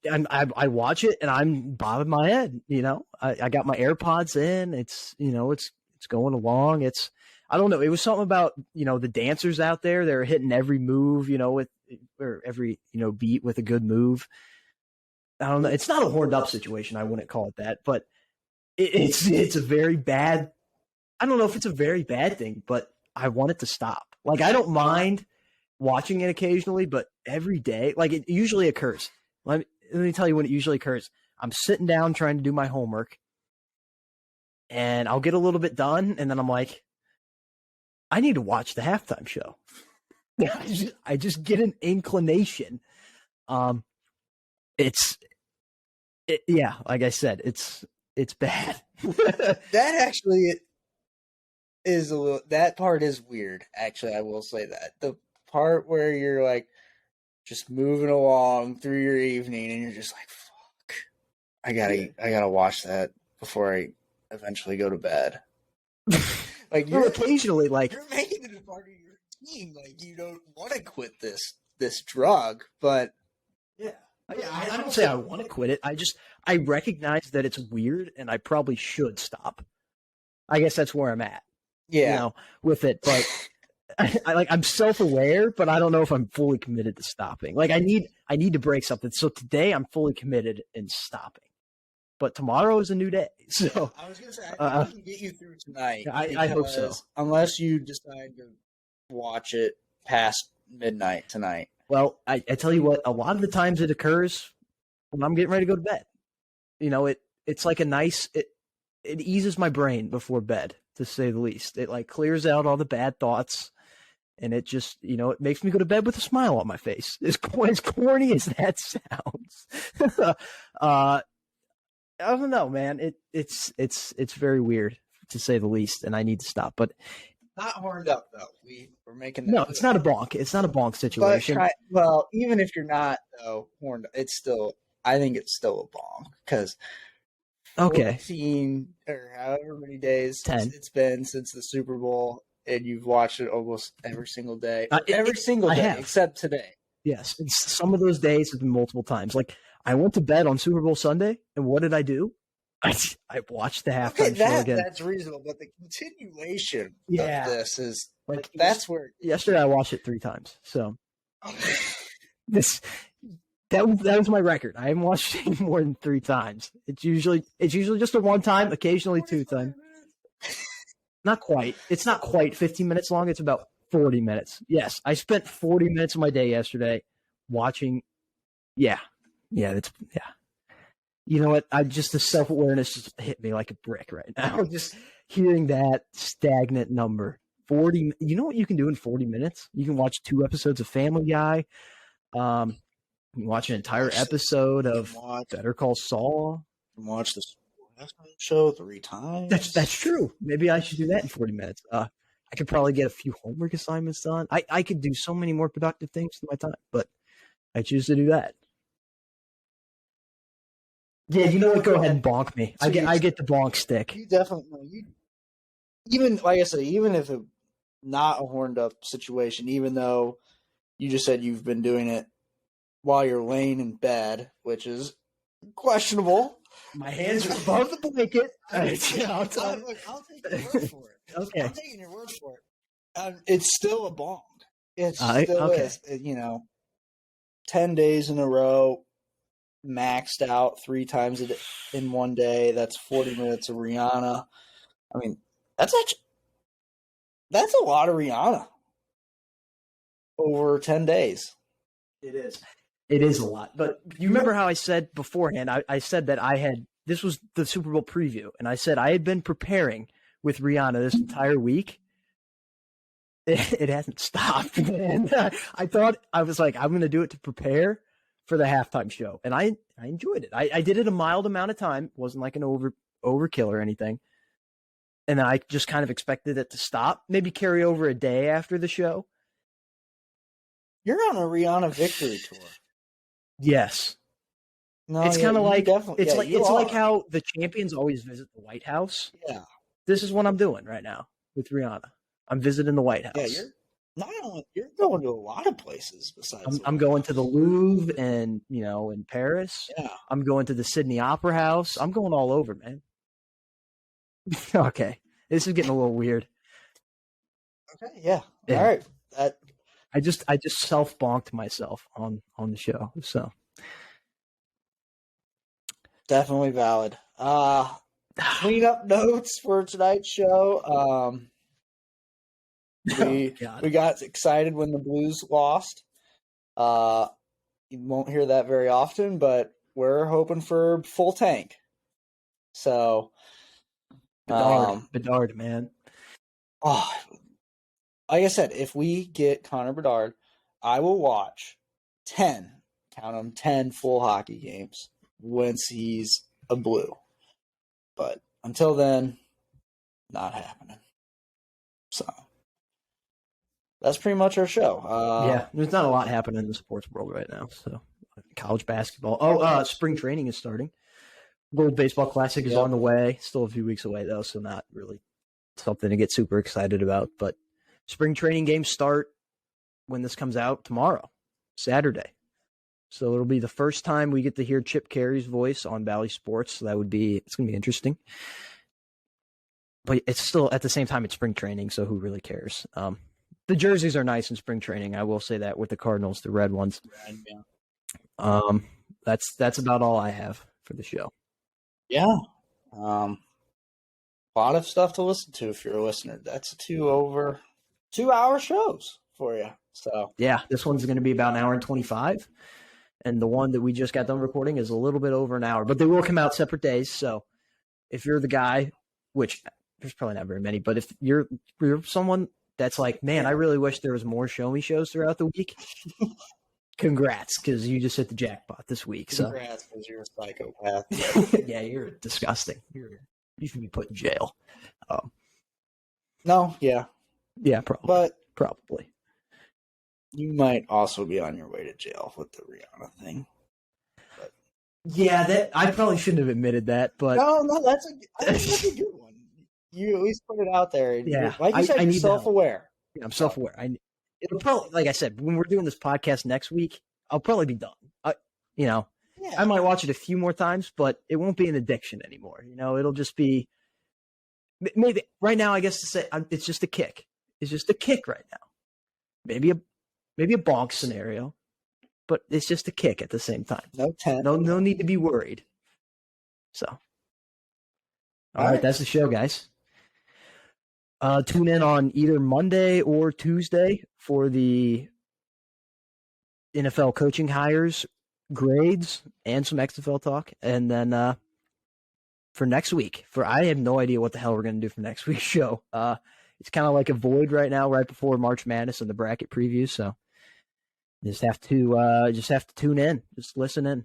I watch it and I'm bobbing my head. You know, I got my AirPods in. It's going along. I don't know. It was something about the dancers out there. They're hitting every move or every beat with a good move. I don't know. It's not a horned up situation. I wouldn't call it that, but it's a very bad. I don't know if it's a very bad thing, but I want it to stop. Like I don't mind watching it occasionally, but every day, like it usually occurs. Let me tell you when it usually occurs. I'm sitting down trying to do my homework, and I'll get a little bit done, and then I'm like, I need to watch the halftime show. I just get an inclination. Yeah, like I said, it's bad. That actually is a little. That part is weird. Actually, I will say that the part where you're like just moving along through your evening, and you're just like, "Fuck, I gotta watch that before I eventually go to bed." Like you're occasionally like you're making it a part of your routine. Like you don't want to quit this drug, but yeah. I don't say I want to quit it. I recognize that it's weird and I probably should stop. I guess that's where I'm at. Yeah, with it. But I'm self-aware, but I don't know if I'm fully committed to stopping. Like I need to break something. So today I'm fully committed in stopping. But tomorrow is a new day. So I was gonna say I think we can get you through tonight. I hope so. Unless you decide to watch it past midnight tonight. Well, I tell you what, a lot of the times it occurs when I'm getting ready to go to bed. It's like a nice it eases my brain before bed, to say the least. It like clears out all the bad thoughts. And it just, it makes me go to bed with a smile on my face. As corny as that sounds. I don't know, man. It's very weird, to say the least, and I need to stop. But not horned up though. We're making no, it's not a bonk. It's not a bonk situation. Well, even if you're not though horned up, I think it's still a bonk because 14 or however many days 10. it's been since the Super Bowl, and you've watched it almost every single day. Every single day except today. Yes, some of those days have been multiple times. Like I went to bed on Super Bowl Sunday, and what did I do? I watched the halftime show again. That's reasonable, but the continuation of this is like that's where. Yesterday I watched it 3 times. So that was my record. I haven't watched it more than 3 times. It's usually just a 1 time, occasionally 2 times. Not quite. It's not quite 15 minutes long. It's about 40 minutes. Yes, I spent 40 minutes of my day yesterday watching. Yeah. You know what? The self-awareness just hit me like a brick right now. Just hearing that stagnant number. 40. You know what you can do in 40 minutes? You can watch 2 episodes of Family Guy. You can watch an entire episode of Better Call Saul. You can watch this show 3 times. That's true. Maybe I should do that in 40 minutes. I could probably get a few homework assignments done. I could do so many more productive things with my time, but I choose to do that. Yeah, you know what? Go ahead and bonk me. I get the bonk stick. You definitely even like I said, even if it's not a horned up situation, even though you just said you've been doing it while you're laying in bed, which is questionable. My hands are above the blanket. I'll take your word for it. Okay. I'm taking your word for it. It's still a bonk. It still is. 10 days in a row, maxed out 3 times in one day. That's 40 minutes of Rihanna. I mean, that's a lot of Rihanna over 10 days. It is. It is a lot. But you remember how I said beforehand, I said that this was the Super Bowl preview, and I said I had been preparing with Rihanna this entire week. It hasn't stopped, man. I thought, I was like, I'm going to do it to prepare for the halftime show. And I enjoyed it. I did it a mild amount of time. It wasn't like an overkill or anything. And then I just kind of expected it to stop, maybe carry over a day after the show. You're on a Rihanna victory tour. Yes. No, it's kind of like it's like how the champions always visit the White House. Yeah. This is what I'm doing right now with Rihanna. I'm visiting the White House. Yeah, you're going to a lot of places besides. I'm going to the Louvre and in Paris. Yeah. I'm going to the Sydney Opera House. I'm going all over, man. Okay, this is getting a little weird. Okay, yeah. All right. I just self-bonked myself on the show, so definitely valid. Cleanup notes for tonight's show. We got excited when the Blues lost. You won't hear that very often, but we're hoping for full tank. So, Bedard, man. Oh, like I said, if we get Connor Bedard, I will watch 10 full hockey games once he's a Blue. But until then, not happening. So that's pretty much our show. There's not a lot happening in the sports world right now. So college basketball. Spring training is starting. World Baseball Classic is on the way. Still a few weeks away, though, so not really something to get super excited about. But spring training games start when this comes out tomorrow, Saturday. So it'll be the first time we get to hear Chip Cary's voice on Bally Sports. So it's going to be interesting. But it's still, at the same time, it's spring training, so who really cares? The jerseys are nice in spring training. I will say that with the Cardinals, the red ones. That's about all I have for the show. Yeah. A lot of stuff to listen to if you're a listener. That's 2-hour shows for you. So yeah, this one's going to be about an hour and 25. And the one that we just got done recording is a little bit over an hour. But they will come out separate days. So if you're the guy, which there's probably not very many, but if you're someone that's like, man, I really wish there was more Show Me shows throughout the week. Congrats, because you just hit the jackpot this week. Congrats, because you're a psychopath. Yeah, you're disgusting. You should be put in jail. No, yeah. Yeah, probably. But probably. You might also be on your way to jail with the Rihanna thing. But. Yeah, I probably shouldn't have admitted that, but no, that's a good one. You at least put it out there. Yeah, like you said, you're self-aware. Yeah, I'm self-aware. It'll probably, like I said, when we're doing this podcast next week, I'll probably be done. I might watch it a few more times, but it won't be an addiction anymore. It'll just be maybe right now. I guess to say it's just a kick. It's just a kick right now. Maybe a bonk scenario, but it's just a kick at the same time. No 10. No need to be worried. So, all right, that's the show, guys. Tune in on either Monday or Tuesday for the NFL coaching hires, grades, and some XFL talk. And then for next week, I have no idea what the hell we're going to do for next week's show. It's kind of like a void right now, right before March Madness and the bracket preview. So just have to tune in, just listen in.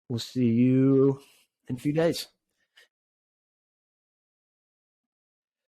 We'll see you in a few days.